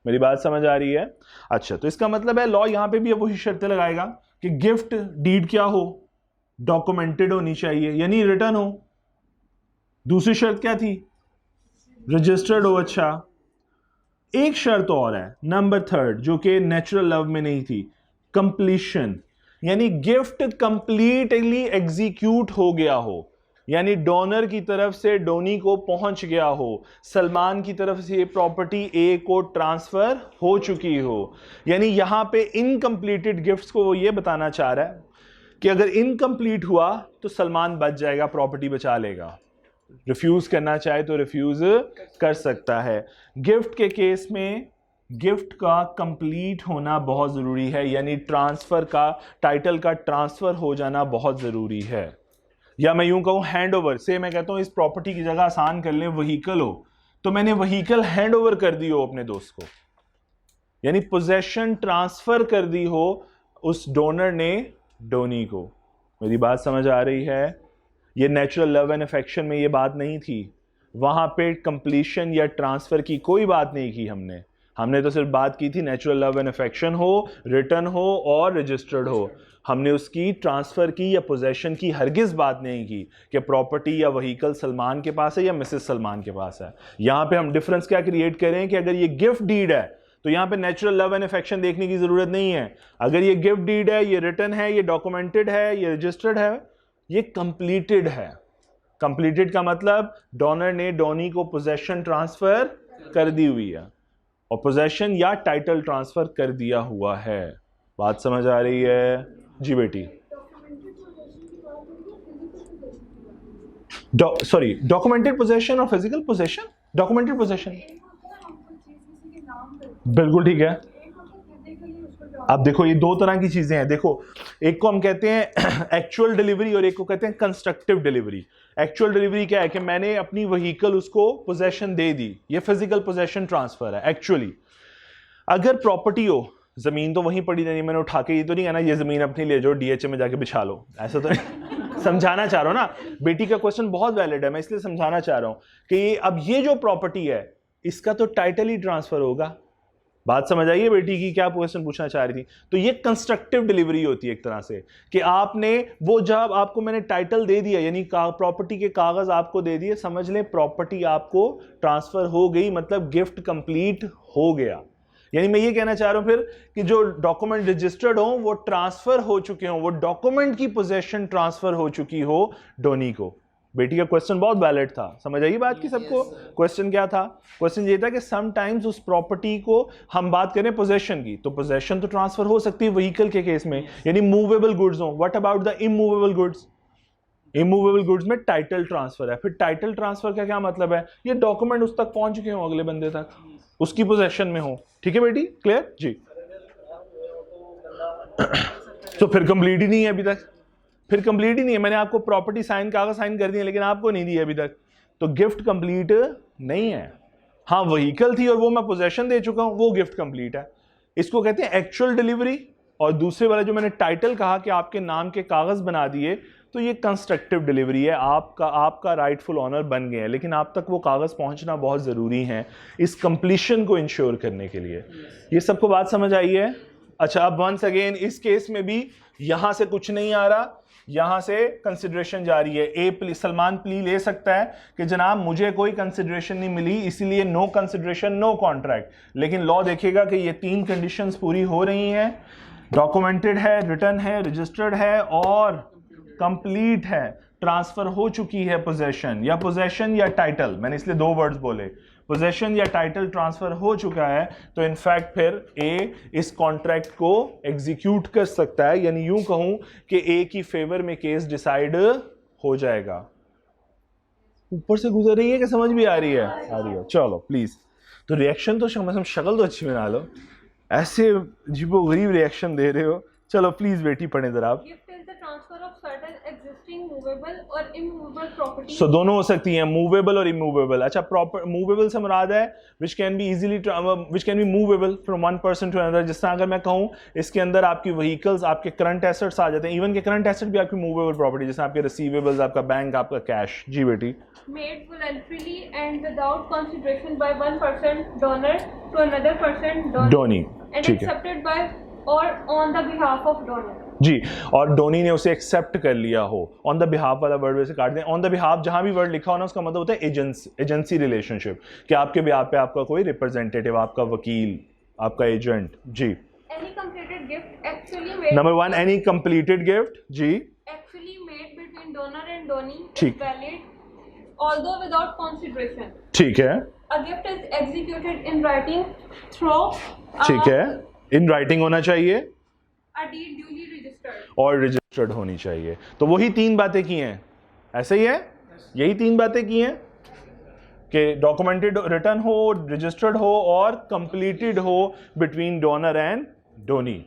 मेरी बात समझ आ रही है? अच्छा, तो इसका मतलब है लॉ यहां पे भी अब वही शर्तें लगाएगा कि गिफ्ट डीड क्या हो, डॉक्यूमेंटेड होनी चाहिए, यानी रिटर्न हो। दूसरी शर्त क्या थी? रजिस्टर्ड हो। अच्छा, एक शर्त और है, नंबर 3, जो कि नेचुरल लव में नहीं थी, कंप्लीशन, यानी गिफ्ट कंप्लीटली एग्जीक्यूट हो गया हो, यानी डोनर की तरफ से डोनी को पहुंच गया हो, सलमान की तरफ से प्रॉपर्टी ए को ट्रांसफर हो चुकी हो। यानी यहां पे इनकम्प्लीटेड गिफ्ट्स को वो ये बताना चाह रहा है कि अगर इनकम्प्लीट हुआ तो सलमान बच जाएगा, प्रॉपर्टी बचा लेगा। रिफ्यूज करना चाहे तो रिफ्यूज कर सकता है। गिफ्ट के केस में गिफ्ट का कंप्लीट होना बहुत जरूरी है, यानी ट्रांसफर का, टाइटल का ट्रांसफर हो जाना बहुत जरूरी है। या मैं यूं कहूं हैंड ओवर से, मैं कहता हूं इस प्रॉपर्टी की जगह आसान कर लें, व्हीकल हो, तो मैंने व्हीकल हैंड ओवर कर दी हो अपने दोस्त को, यानी पोजेशन ट्रांसफर कर दी हो उस डोनर ने डोनी को। मेरी बात समझ आ रही है? ये नेचुरल लव एंड अफेक्शन में ये बात नहीं थी, वहां पे कंप्लीशन या ट्रांसफर की कोई बात नहीं की हमने तो सिर्फ बात की थी नेचुरल लव एंड अफेक्शन हो, रिटर्न हो और रजिस्टर्ड हो। हमने उसकी ट्रांसफर की या पोजेशन की हरगिज बात नहीं की कि प्रॉपर्टी या व्हीकल सलमान के पास है या मिसेस सलमान के पास है। यहां पे हम डिफरेंस क्या क्रिएट करें कि अगर ये गिफ्ट डीड है तो यहां पे नेचुरल लव एंड अफेक्शन देखने की जरूरत नहीं है। अगर ये गिफ्ट डीड है, ये रिटर्न है, ये डॉक्यूमेंटेड है, ये रजिस्टर्ड है, ये कंप्लीटेड है। कंप्लीटेड का मतलब डोनर ने डोनी को पोजेशन ट्रांसफर कर दी हुई है, और पोजेशन या टाइटल ट्रांसफर कर दिया हुआ है। बात समझ आ रही है जी बेटी? सॉरी, डॉक्यूमेंटेड पोजेशन और फिजिकल पोजेशन। डॉक्यूमेंटेड पोजेशन बिल्कुल ठीक है। अब देखो ये दो तरह की चीजें हैं। देखो, एक को हम कहते हैं एक्चुअल डिलीवरी और एक को कहते हैं कंस्ट्रक्टिव डिलीवरी। एक्चुअल डिलीवरी क्या है कि मैंने अपनी व्हीकल उसको पोजेशन दे दी, ये फिजिकल पोजेशन ट्रांसफर है एक्चुअली। अगर प्रॉपर्टी हो, जमीन तो वहीं पड़ी नहीं, मैंने उठा के ये तो नहीं कहना ये जमीन अपनी ले जाओ डीएचए में जाके बिछा लो, ऐसा तो नहीं समझाना चाह रहा हूं ना। बेटी का क्वेश्चन बहुत वैलिड है, मैं इसलिए समझाना चाह रहा हूं कि अब ये जो प्रॉपर्टी है इसका तो टाइटल ही ट्रांसफर होगा। बात समझ आइए बेटी की, क्या क्वेश्चन पूछना चाह रही थी? तो ये कंस्ट्रक्टिव डिलीवरी होती है एक तरह से, कि आपने वो जब आपको मैंने टाइटल दे दिया, यानी प्रॉपर्टी के कागज आपको दे दिए, समझ लें प्रॉपर्टी आपको ट्रांसफर हो गई, मतलब गिफ्ट कंप्लीट हो गया। यानी मैं ये कहना चाह रहा हूं फिर कि जो डॉक्यूमेंट रजिस्टर्ड हो वो ट्रांसफर हो चुके हो, वो डॉक्यूमेंट की पोजेशन ट्रांसफर हो चुकी हो डोनी को। बेटी का क्वेश्चन बहुत वैलिड था, समझ आई बात की सबको? क्वेश्चन क्या था? क्वेश्चन ये था कि समटाइम्स उस प्रॉपर्टी को हम बात करें पोजेशन की, तो पोजेशन तो ट्रांसफर हो सकती है व्हीकल के केस में, यानी मूवेबल गुड्स हो। What about the immovable goods? Immovable goods में टाइटल ट्रांसफर है। फिर टाइटल ट्रांसफर का क्या मतलब है? ये डॉक्यूमेंट उस तक पहुंच चुके हो, अगले बंदे तक, उसकी पोजेशन में हो। ठीक है बेटी, क्लियर जी? तो फिर कंप्लीट ही नहीं है अभी तक, फिर कंप्लीट ही नहीं है। मैंने आपको प्रॉपर्टी साइन, कागज साइन कर दिए, लेकिन आपको नहीं दी अभी तक, तो गिफ्ट कंप्लीट नहीं है। हाँ व्हीकल थी और वो मैं पोजेशन दे चुका हूं, वो गिफ्ट कंप्लीट है। इसको कहते हैं एक्चुअल डिलीवरी। और दूसरे वाला जो मैंने टाइटल कहा कि आपके नाम के कागज बना दिए, तो ये कंस्ट्रक्टिव डिलीवरी है। आपका राइटफुल ऑनर बन गया है, लेकिन आप तक वो कागज पहुंचना बहुत जरूरी है इस कंप्लीशन को इंश्योर करने के लिए। ये सबको बात समझ आई है? अच्छा, अब वंस अगेन इस केस में भी यहां से कुछ नहीं आ रहा, यहां से कंसिडरेशन जारी है। सलमान प्ली ले सकता है कि जनाब मुझे कोई कंसिडरेशन नहीं मिली, इसीलिए नो कंसिडरेशन नो कॉन्ट्रैक्ट। लेकिन लॉ देखेगा कि ये तीन कंडीशंस पूरी हो रही हैं, डॉक्यूमेंटेड है, रिटर्न है, रजिस्टर्ड है और कंप्लीट है, ट्रांसफर हो चुकी है पोजेशन, या पोजेशन या टाइटल, मैंने इसलिए दो वर्ड्स बोले, पोजेशन या टाइटल ट्रांसफर हो चुका है, तो इनफैक्ट फिर ए इस कॉन्ट्रैक्ट को एग्जीक्यूट कर सकता है। यानी यूं कहूं कि ए की फेवर में केस डिसाइड हो जाएगा। ऊपर से गुजर रही है कि समझ भी आ रही है? आ रही है, चलो प्लीज। तो रिएक्शन तो शक्ल तो अच्छी बना लो, ऐसे अजीबो गरीब रिएक्शन दे रहे हो। चलो प्लीज बेटी पढ़े जरा आप। सो दोनों हो सकती हैं, मूवेबल और इमूवेबल। अच्छा, प्रॉपर मूवेबल से मुराद है which can be movable from one person to another. जिस तरह अगर मैं कहूँ इसके अंदर आपकी व्हीकल्स, आपके करंट एसेट्स आ जाते हैं, इवन के करंट एसेट भी आपकी मूवेबल प्रॉपर्टी, जैसे आपके रिसीवेबल्स, आपका बैंक, आपका कैश। जी बेटी।
Made voluntarily and without consideration by one person donor to another person
donee,
and accepted by or on the behalf of donor।
जी, और डोनी ने उसे एक्सेप्ट कर लिया हो। ऑन द बिहाफ वाला वर्ड वैसे काट दें। ऑन द बिहाफ जहां भी वर्ड लिखा हो ना, उसका मतलब होता है एजेंसी रिलेशनशिप, कि आपके बिहाफ पे आपका कोई रिप्रेजेंटेटिव, आपका वकील, आपका एजेंट। जी।
Any completed gift actually made,
number 1 any completed gift. जी।
actually made between donor and donee is
ठीक।
valid although without consideration।
ठीक है।
A gift is executed in writing through
ठीक है, इन राइटिंग होना चाहिए
a deed duly registered
और registered होनी चाहिए। तो वही तीन बातें की हैं, ऐसे ही है, यही तीन बातें की हैं कि डॉक्यूमेंटेड रिटर्न हो, रजिस्टर्ड हो और कंप्लीटेड हो बिटवीन डोनर एंड डोनी।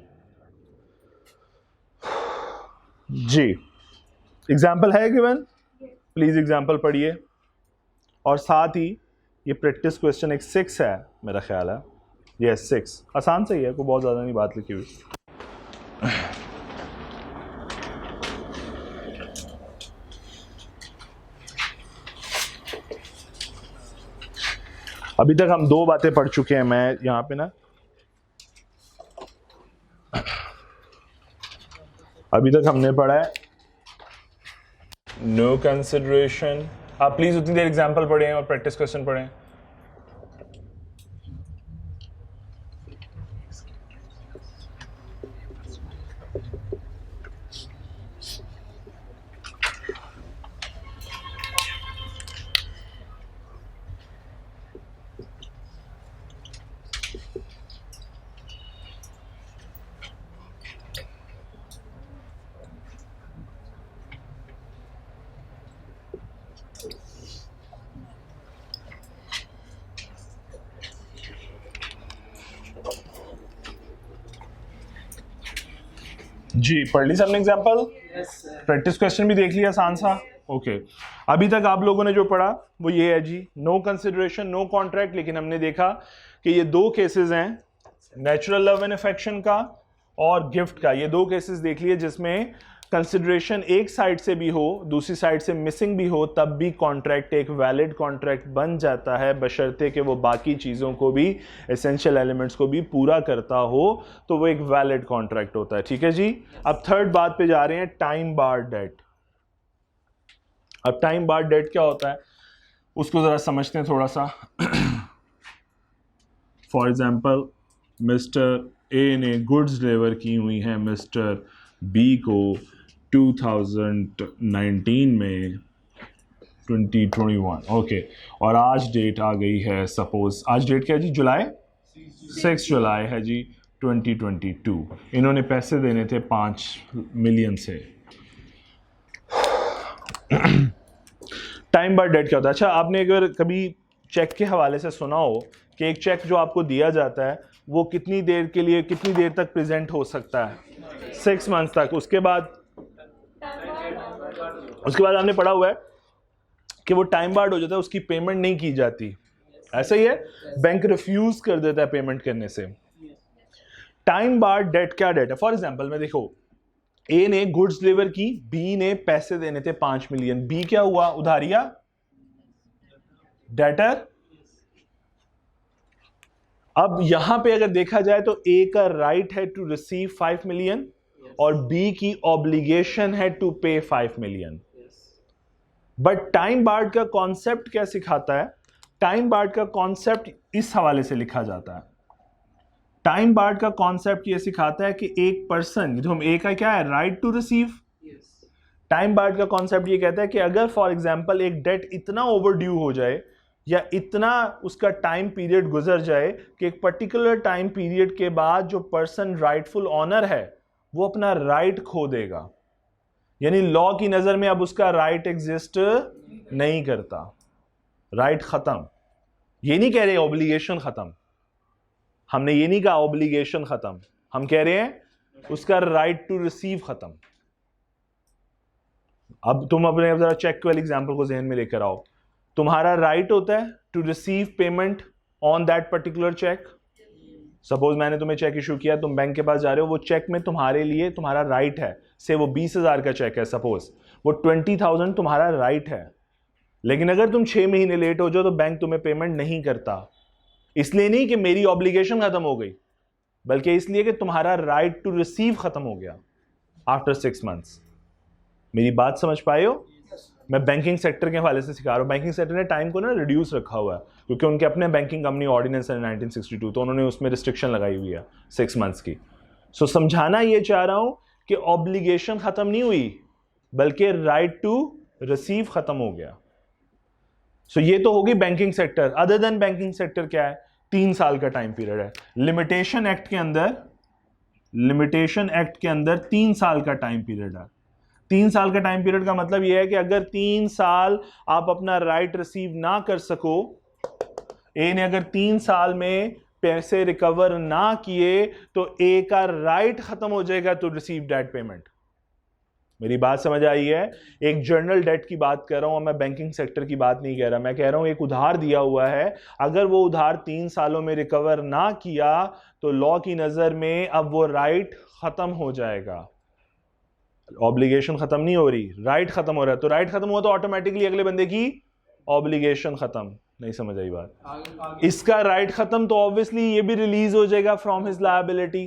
जी, एग्जाम्पल है गिवन? प्लीज एग्जाम्पल पढ़िए। और साथ ही ये प्रैक्टिस क्वेश्चन एक 6 है मेरा ख्याल है, यस 6, आसान से ही है, कोई बहुत ज़्यादा नहीं बात लिखी हुई। अभी तक हम दो बातें पढ़ चुके हैं। मैं यहाँ पे ना अभी तक हमने पढ़ा है नो कंसिडरेशन। आप प्लीज उतनी देर एग्जाम्पल पढ़ें और प्रैक्टिस क्वेश्चन पढ़ें। जी पढ़ ली सबने example,
yes sir.
Practice question भी देख लिया आसान सा। ओके अभी तक आप लोगों ने जो पढ़ा वो ये है जी, नो कंसिडरेशन नो कॉन्ट्रैक्ट। लेकिन हमने देखा कि ये दो केसेस हैं, नेचुरल लव एंड अफेक्शन का और गिफ्ट का। ये दो केसेस देख लिए जिसमें कंसिडरेशन एक साइड से भी हो, दूसरी साइड से मिसिंग भी हो, तब भी कॉन्ट्रैक्ट एक वैलिड कॉन्ट्रैक्ट बन जाता है, बशर्ते कि वो बाकी चीज़ों को भी, एसेंशियल एलिमेंट्स को भी पूरा करता हो, तो वो एक वैलिड कॉन्ट्रैक्ट होता है। ठीक है जी। अब थर्ड बात पे जा रहे हैं, टाइम बार डेट। अब टाइम बार डेट क्या होता है उसको ज़रा समझते हैं थोड़ा सा। फॉर एग्जाम्पल मिस्टर ए ने गुड्स डिलीवर की हुई हैं मिस्टर बी को 2019 में 2021 ओके, और आज डेट आ गई है, सपोज आज डेट क्या है जी, जुलाई 6 जुलाई है जी 2022। इन्होंने पैसे देने थे 5 मिलियन से। टाइम बार डेट क्या होता है? अच्छा आपने अगर कभी चेक के हवाले से सुना हो कि एक चेक जो आपको दिया जाता है वो कितनी देर के लिए, कितनी देर तक प्रेजेंट हो सकता है, 6 मंथ्स तक। उसके बाद हमने पढ़ा हुआ है कि वो टाइम बार्ड हो जाता है, उसकी पेमेंट नहीं की जाती। ऐसा ही है, बैंक रिफ्यूज कर देता है पेमेंट करने से। टाइम बार्ड डेट क्या डेट है? फॉर एग्जांपल में देखो, ए ने गुड्स डिलीवर की, बी ने पैसे देने थे 5 मिलियन। बी क्या हुआ? उधारिया, डेटर। अब यहां पे अगर देखा जाए तो ए का राइट है टू रिसीव 5 मिलियन और बी की ऑब्लिगेशन है टू पे 5 मिलियन। बट टाइम बार्ड का कॉन्सेप्ट क्या सिखाता है? टाइम बार्ड का कॉन्सेप्ट इस हवाले से लिखा जाता है। टाइम बार्ड का कॉन्सेप्ट ये सिखाता है कि एक पर्सन, जो हम ए का क्या है, right to receive. Time barred का कॉन्सेप्ट ये कहता है कि अगर फॉर एग्जांपल एक डेट इतना ओवरड्यू हो जाए या इतना उसका टाइम पीरियड गुजर जाए कि एक पर्टिकुलर टाइम पीरियड के बाद जो पर्सन राइटफुल ऑनर है वो अपना राइट खो देगा, यानी लॉ की नजर में अब उसका राइट एग्जिस्ट नहीं करता, राइट खत्म। ये नहीं कह रहे ऑब्लिगेशन खत्म, हमने ये नहीं कहा ऑब्लिगेशन खत्म, हम कह रहे हैं उसका राइट टू रिसीव खत्म। अब तुम अपने जरा चेक वाले एग्जांपल को जहन में लेकर आओ। तुम्हारा राइट होता है to receive payment on that particular cheque. Suppose मैंने तुम्हें चेक इशू किया, तुम बैंक के पास जा रहे हो, वो चेक में तुम्हारे लिए तुम्हारा राइट है, से वो 20,000 का चेक है, सपोज वो 20,000 तुम्हारा राइट है। लेकिन अगर तुम 6 महीने लेट हो जाओ तो बैंक तुम्हें पेमेंट नहीं करता, इसलिए नहीं कि मेरी ऑब्लिगेशन खत्म हो गई, बल्कि इसलिए कि तुम्हारा राइट टू रिसीव खत्म हो गया आफ्टर 6 मंथ्स। मेरी बात समझ पाए हो? मैं बैंकिंग सेक्टर के हवाले से सिखा रहा हूँ। बैंकिंग सेक्टर ने टाइम को ना रिड्यूस रखा हुआ है क्योंकि उनके अपने बैंकिंग कंपनी ऑर्डिनेंस है 1962, तो उन्होंने उसमें रिस्ट्रिक्शन लगाई हुई है 6 मंथ्स की। सो समझाना ये चाह रहा हूँ कि ऑब्लिगेशन खत्म नहीं हुई बल्कि राइट टू रिसीव खत्म हो गया। सो ये तो होगी banking sector. Other than banking sector क्या है? 3 साल का टाइम पीरियड है। लिमिटेशन एक्ट के अंदर 3 साल का टाइम पीरियड है। 3 साल का टाइम पीरियड का मतलब यह है कि अगर 3 साल आप अपना राइट रिसीव ना कर सको, ए ने अगर 3 साल में पैसे रिकवर ना किए तो ए का राइट खत्म हो जाएगा टू रिसीव दैट पेमेंट। मेरी बात समझ आई है? एक जनरल डेट की बात कर रहा हूं, मैं बैंकिंग सेक्टर की बात नहीं कह रहा। मैं कह रहा हूं एक उधार दिया हुआ है, अगर वो उधार 3 सालों में रिकवर ना किया तो लॉ की नजर में अब वो राइट खत्म हो जाएगा। ऑब्लिगेशन खत्म नहीं हो रही, राइट खत्म हो रहा है। तो राइट खत्म हुआ तो ऑटोमेटिकली अगले बंदे की ऑब्लिगेशन खत्म। नहीं समझ आई बात? इसका राइट खत्म तो ऑब्वियसली ये भी रिलीज हो जाएगा फ्रॉम हिज लायबिलिटी,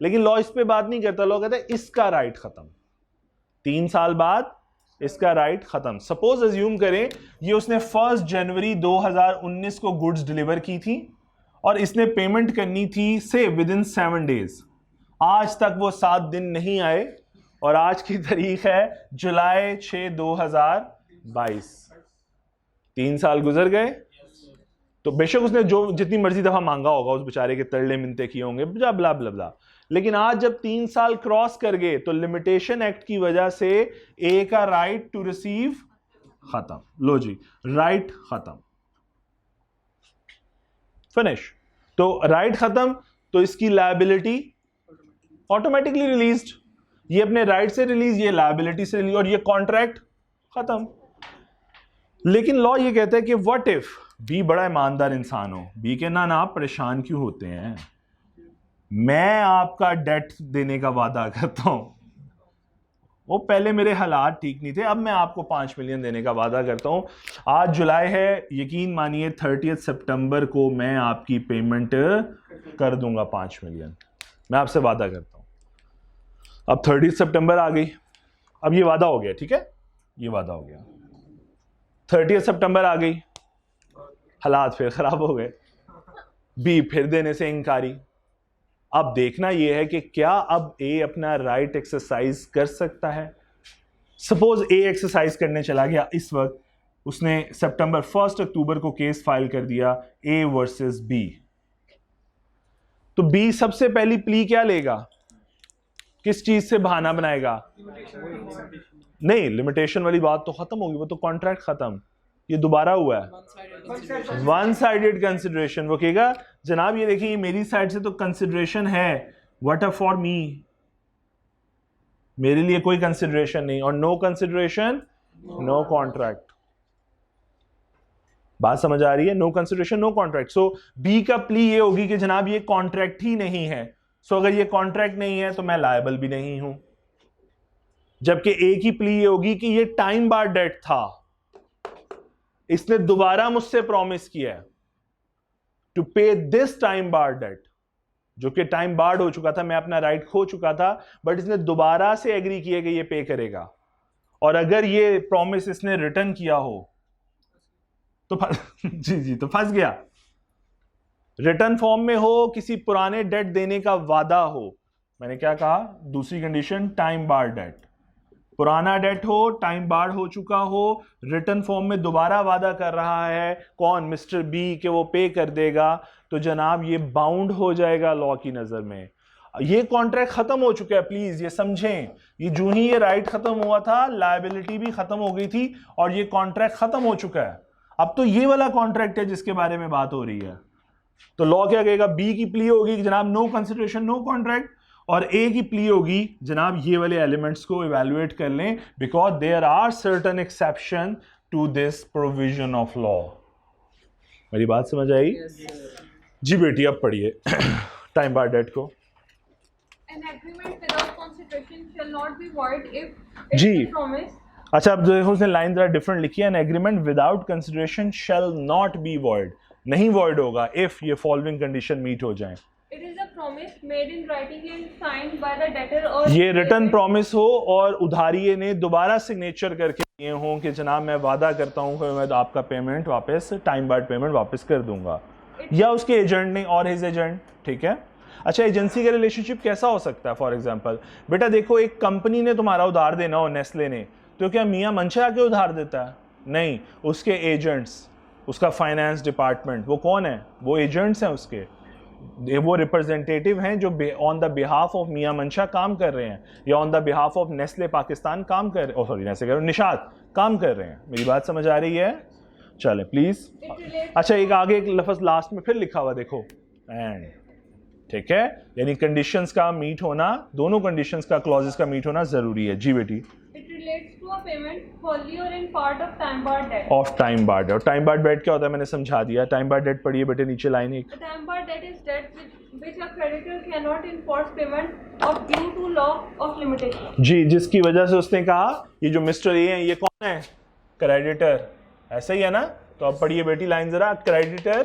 लेकिन लॉ इस पे बात नहीं करता। लॉ कहता है इसका राइट खत्म, 3 साल बाद इसका राइट खत्म। सपोज अज्यूम करें ये उसने 1 जनवरी 2019 को गुड्स डिलीवर की थी और इसने पेमेंट करनी थी से विद इन 7 डेज। आज तक वो 7 दिन नहीं आए और आज की तारीख है जुलाई 6 2022। 3 साल गुजर गए। तो बेशक उसने जो जितनी मर्जी दफा मांगा होगा, उस बेचारे के तरले मिनते किए होंगे, ब्ला ब्ला ब्ला ब्ला, लेकिन आज जब 3 साल क्रॉस कर गए तो लिमिटेशन एक्ट की वजह से ए का राइट टू रिसीव खत्म। लो जी, राइट खत्म, फिनिश। तो राइट खत्म तो इसकी लायबिलिटी ऑटोमेटिकली रिलीज्ड। ये अपने राइट से रिलीज, ये लायबिलिटी से रिलीज, और ये कॉन्ट्रैक्ट खत्म। लेकिन लॉ ये कहता है कि व्हाट इफ बी बड़ा ईमानदार इंसान हो, बी के ना आप परेशान क्यों होते हैं, मैं आपका डेट देने का वादा करता हूं, वो पहले मेरे हालात ठीक नहीं थे, अब मैं आपको 5 मिलियन देने का वादा करता हूं। आज जुलाई है, यकीन मानिए 30 सितंबर को मैं आपकी पेमेंट कर दूंगा 5 मिलियन, मैं आपसे वादा करता हूं। अब 30 सितंबर आ गई, अब ये वादा हो गया, ठीक है, ये वादा हो गया। 30 सितंबर आ गई, हालात फिर खराब हो गए, बी फिर देने से इनकारी। अब देखना यह है कि क्या अब ए अपना राइट एक्सरसाइज कर सकता है। सपोज ए एक्सरसाइज करने चला गया, इस वक्त उसने सितंबर 1 अक्टूबर को केस फाइल कर दिया ए वर्सेस बी, तो बी सबसे पहली प्ली क्या लेगा, किस चीज से बहाना बनाएगा? नहीं, लिमिटेशन वाली बात तो खत्म होगी, वो तो कॉन्ट्रैक्ट खत्म, ये दोबारा हुआ है वन साइडेड कंसिडरेशन। वो कहेगा जनाब ये देखिए मेरी साइड से तो कंसिडरेशन है, व्हाट अ फॉर मी, मेरे लिए कोई कंसिडरेशन नहीं, और नो कंसिडरेशन नो कॉन्ट्रैक्ट। बात समझ आ रही है? No consideration no contract. So B का प्ली ये होगी कि जनाब ये कॉन्ट्रैक्ट ही नहीं है, सो अगर ये कॉन्ट्रैक्ट नहीं है तो मैं लायबल भी नहीं हूं। जबकि ए की प्ली ये होगी कि ये टाइम बार डेट था, इसने दोबारा मुझसे प्रॉमिस किया है टू पे दिस टाइम बार डेट, जो कि टाइम बार्ड हो चुका था, मैं अपना राइट खो चुका था, बट इसने दोबारा से एग्री किया कि ये पे करेगा। और अगर ये प्रॉमिस इसने रिटर्न किया हो तो जी तो फंस गया। रिटर्न फॉर्म में हो, किसी पुराने डेट देने का वादा हो, मैंने क्या कहा, दूसरी कंडीशन टाइम बार डेट, पुराना डेट हो, टाइम बार हो चुका हो, रिटर्न फॉर्म में दोबारा वादा कर रहा है कौन, मिस्टर बी, के वो पे कर देगा, तो जनाब ये बाउंड हो जाएगा लॉ की नजर में। ये कॉन्ट्रैक्ट खत्म हो चुका है, प्लीज ये समझें, ये जो ही ये राइट खत्म हुआ था, लायबिलिटी भी खत्म हो गई थी, और ये कॉन्ट्रैक्ट खत्म हो चुका है। अब तो ये वाला कॉन्ट्रैक्ट है जिसके बारे में बात हो रही है। तो लॉ क्या कहेगा, बी की प्ली होगी कि जनाब नो कंसिडरेशन नो कॉन्ट्रैक्ट, और ए की प्ली होगी जनाब ये वाले एलिमेंट्स को इवैल्यूएट कर लें, because there are certain exception to this provision of law. मेरी बात समझ आई? जी बेटी अब पढ़िए टाइम बार डेट को।
An agreement without consideration shall not be void if it
जी।
is promised.
अच्छा अब देखो उसने लाइन जरा डिफरेंट लिखी है, N agreement without consideration shall not be void, नहीं वॉइड होगा इफ ये फॉलोइंग कंडीशन मीट हो जाएं।
It is a promise made in writing and signed by the debtor or
ये रिटर्न प्रॉमिस हो और उधारिये ने दोबारा सिग्नेचर करके दिए हों कि जनाब मैं वादा करता हूं कि मैं आपका पेमेंट वापस, टाइम बार्ड पेमेंट वापस कर दूंगा, या उसके एजेंट ने और हिज एजेंट, ठीक है। अच्छा एजेंसी का रिलेशनशिप कैसा हो सकता है? फॉर एग्जांपल बेटा देखो, एक कंपनी ने तुम्हारा उधार देना हो, नेस्ले ने, तो क्या मियां मंशा आके उधार देता है? नहीं, उसके एजेंट्स, उसका फाइनेंस डिपार्टमेंट, वो कौन है? वो एजेंट्स हैं उसके, वो रिप्रेजेंटेटिव हैं जो ऑन द बिहाफ ऑफ मियां मंशा काम कर रहे हैं, या on the behalf of Nestle Pakistan काम कर रहे हैं, सॉरी नेस्ले कह रहा हूं, निशात काम कर रहे हैं। मेरी बात समझ आ रही है? चले प्लीज। अच्छा एक आगे एक लफ्ज लास्ट में फिर लिखा हुआ देखो, एंड, ठीक है, यानी कंडीशंस का मीट होना, दोनों कंडीशंस का, क्लॉजेस का मीट होना जरूरी है। जी बेटी।
it relates to a payment wholly or in part of time barred debt.
Of time barred, और टाइम बार्ड डेट क्या होता है मैंने समझा दिया। टाइम बार्ड डेट पढ़िए बेटे, नीचे लाइन एक।
A time barred debt is debt which a creditor cannot enforce payment of due to law of limitation.
जी, जिसकी वजह से उसने कहा ये जो मिस्टर ए हैं ये कौन है? क्रेडिटर, ऐसा ही है ना? तो अब पढ़िए बेटी लाइन जरा, creditor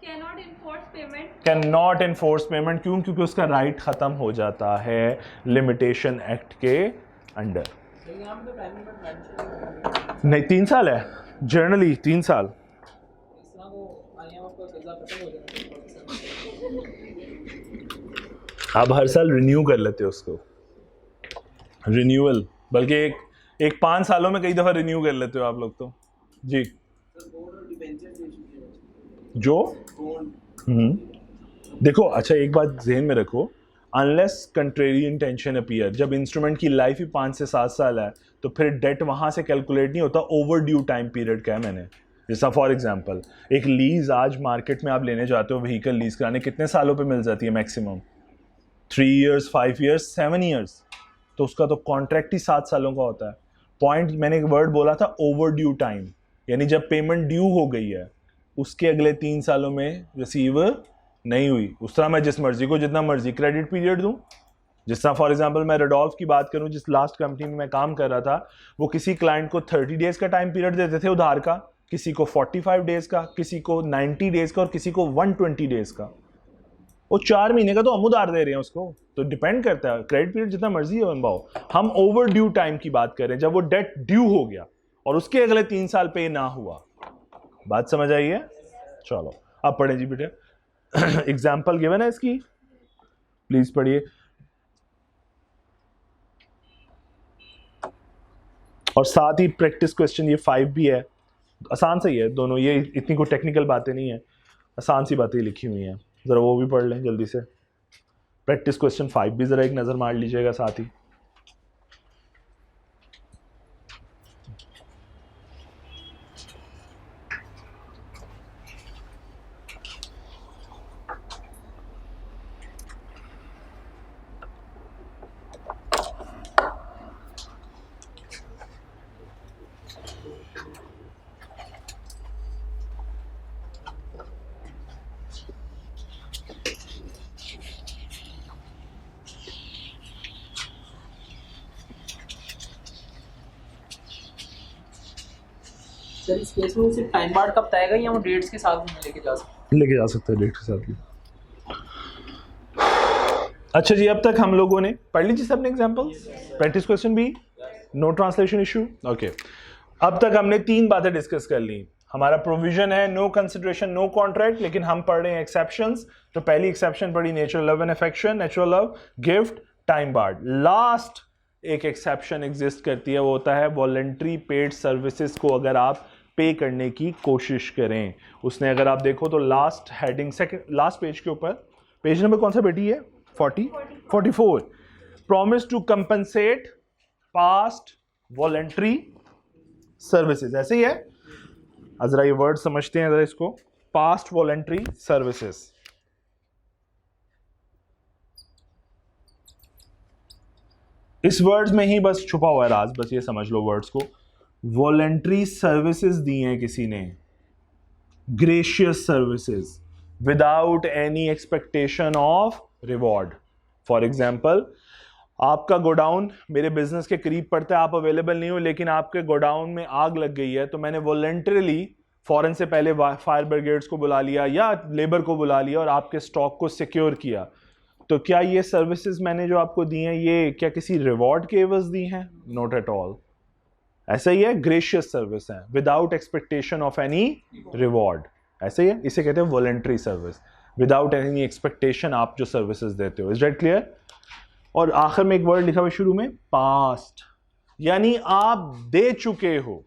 Cannot enforce payment.
Can not enforce payment, क्यों? क्योंकि उसका राइट खत्म हो जाता है लिमिटेशन एक्ट के अंडर।
यहाँ पे तो टाइमिंग पर मेंशन
नहीं 3 साल है, जर्नली 3 साल।
इस तरह वो IMF का कर्जा खत्म हो जाएगा।
आप हर साल रिन्यू कर लेते हो उसको, रिन्यूअल, बल्कि एक 5 सालों में कई दफ़ा रिन्यू कर लेते हो आप लोग तो। जी जो देखो, अच्छा एक बात ज़हन में रखो, अनलेस कंट्रेरी इंटेंशन अपीयर, जब इंस्ट्रूमेंट की लाइफ ही 5 से 7 साल है तो फिर डेट वहाँ से कैलकुलेट नहीं होता, ओवर ड्यू टाइम पीरियड का है मैंने। जैसा फॉर एग्जांपल एक लीज आज मार्केट में आप लेने जाते हो, व्हीकल लीज कराने, कितने सालों पे मिल जाती है मैक्सिमम? 3 years, 5 years, 7 years, तो उसका तो कॉन्ट्रैक्ट ही 7 सालों का होता है। पॉइंट मैंने एक वर्ड बोला था ओवर ड्यू टाइम, यानी जब पेमेंट ड्यू हो गई है उसके अगले 3 सालों में रिसीव नहीं हुई, उस तरह मैं जिस मर्जी को जितना मर्जी क्रेडिट पीरियड दूं। जिस तरह फॉर एग्जांपल मैं रेडोल्फ की बात करूं, जिस लास्ट कंपनी में मैं काम कर रहा था, वो किसी क्लाइंट को 30 डेज का टाइम पीरियड देते थे उधार का, किसी को 45 डेज का, किसी को 90 डेज का और किसी को 120 डेज का। वो 4 महीने का तो हम उधार दे रहे हैं उसको, तो डिपेंड करता है क्रेडिट पीरियड जितना मर्जी है बनवाओ। हम ओवर ड्यू टाइम की बात करें, जब वो डेट ड्यू हो गया और उसके अगले 3 साल पे ना हुआ। बात समझ आई है? चलो अब पढ़े जी बेटे। एग्जाम्पल गिवन है इसकी, प्लीज पढ़िए। और साथ ही प्रैक्टिस क्वेश्चन ये 5 भी है, आसान से ही है दोनों, ये इतनी कोई टेक्निकल बातें नहीं है, आसान सी बातें लिखी हुई हैं, ज़रा वो भी पढ़ लें जल्दी से। प्रैक्टिस क्वेश्चन 5 भी ज़रा एक नज़र मार लीजिएगा साथ ही।
सर इस केस में सिर्फ टाइम बार्ड कब आएगा या वो डेट्स के साथ भी लेके जा सकते हैं
डेट के साथ भी। अच्छा जी, अब तक हम लोगों ने पढ़ लीजिए सबने एग्जांपल, प्रैक्टिस क्वेश्चन भी, नो ट्रांसलेशन इशू। ओके, अब तक हमने 3 बातें डिस्कस कर ली। हमारा प्रोविजन है नो कंसिडरेशन नो कॉन्ट्रैक्ट, लेकिन हम पढ़ रहे हैं एक्सेप्शंस। तो पहली एक्सेप्शन पढ़ी natural love and affection, natural love, gift, time barred. Last एक एक्सेप्शन एग्जिस्ट करती है, वो होता है वॉलंटरी पेड सर्विसेज को अगर आप पे करने की कोशिश करें। उसने अगर आप देखो तो last heading second last page के ऊपर, पेज नंबर कौन सा बेटी है? 44। Promise to compensate past voluntary services, ऐसे ही है। जरा ये वर्ड समझते हैं जरा इसको, पास्ट वॉलंटरी सर्विसेज। इस वर्ड्स में ही बस छुपा हुआ है राज, बस ये समझ लो वर्ड्स को। वॉलंटरी सर्विसेज दी हैं किसी ने, gracious services, without any expectation of reward. For example, आपका गोडाउन मेरे बिजनेस के करीब पड़ता है, आप अवेलेबल नहीं हो, लेकिन आपके गोडाउन में आग लग गई है, तो मैंने वॉलंटरीली फॉरन से पहले फायर ब्रिगेड्स को बुला लिया या लेबर को बुला लिया और आपके स्टॉक को सिक्योर किया। तो क्या ये सर्विसेज मैंने जो आपको दी हैं, ये क्या किसी रिवॉर्ड के एवज दी हैं? Not at all. ऐसा ही है, ग्रेशियस सर्विस है, without expectation of any reward. ऐसे ही है, इसे कहते हैं voluntary service, without any expectation आप जो सर्विसेज देते हो। Is that clear? और आखिर में एक वर्ड लिखा हुआ शुरू में, पास्ट, यानी आप दे चुके हो,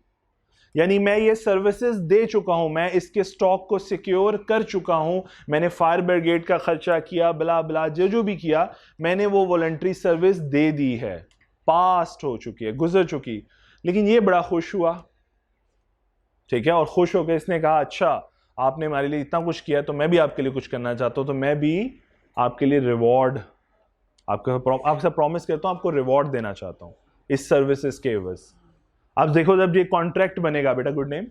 यानी मैं ये सर्विसेज दे चुका हूं, मैं इसके स्टॉक को सिक्योर कर चुका हूं, मैंने फायर ब्रिगेड का खर्चा किया, ब्ला ब्ला जो भी किया, मैंने वो वॉलंटरी सर्विस दे दी है, पास्ट हो चुकी है, गुजर चुकी। लेकिन ये बड़ा खुश हुआ, ठीक है, और खुश होकर इसने कहा अच्छा आपने हमारे लिए इतना कुछ किया तो मैं भी आपके लिए कुछ करना चाहता हूं, तो मैं भी आपके लिए रिवॉर्ड, आपसे प्रॉमिस करता हूं, आपको रिवॉर्ड देना चाहता हूं इस सर्विसेज के एवज। आप देखो जब ये कॉन्ट्रैक्ट बनेगा, बेटा गुड नेम,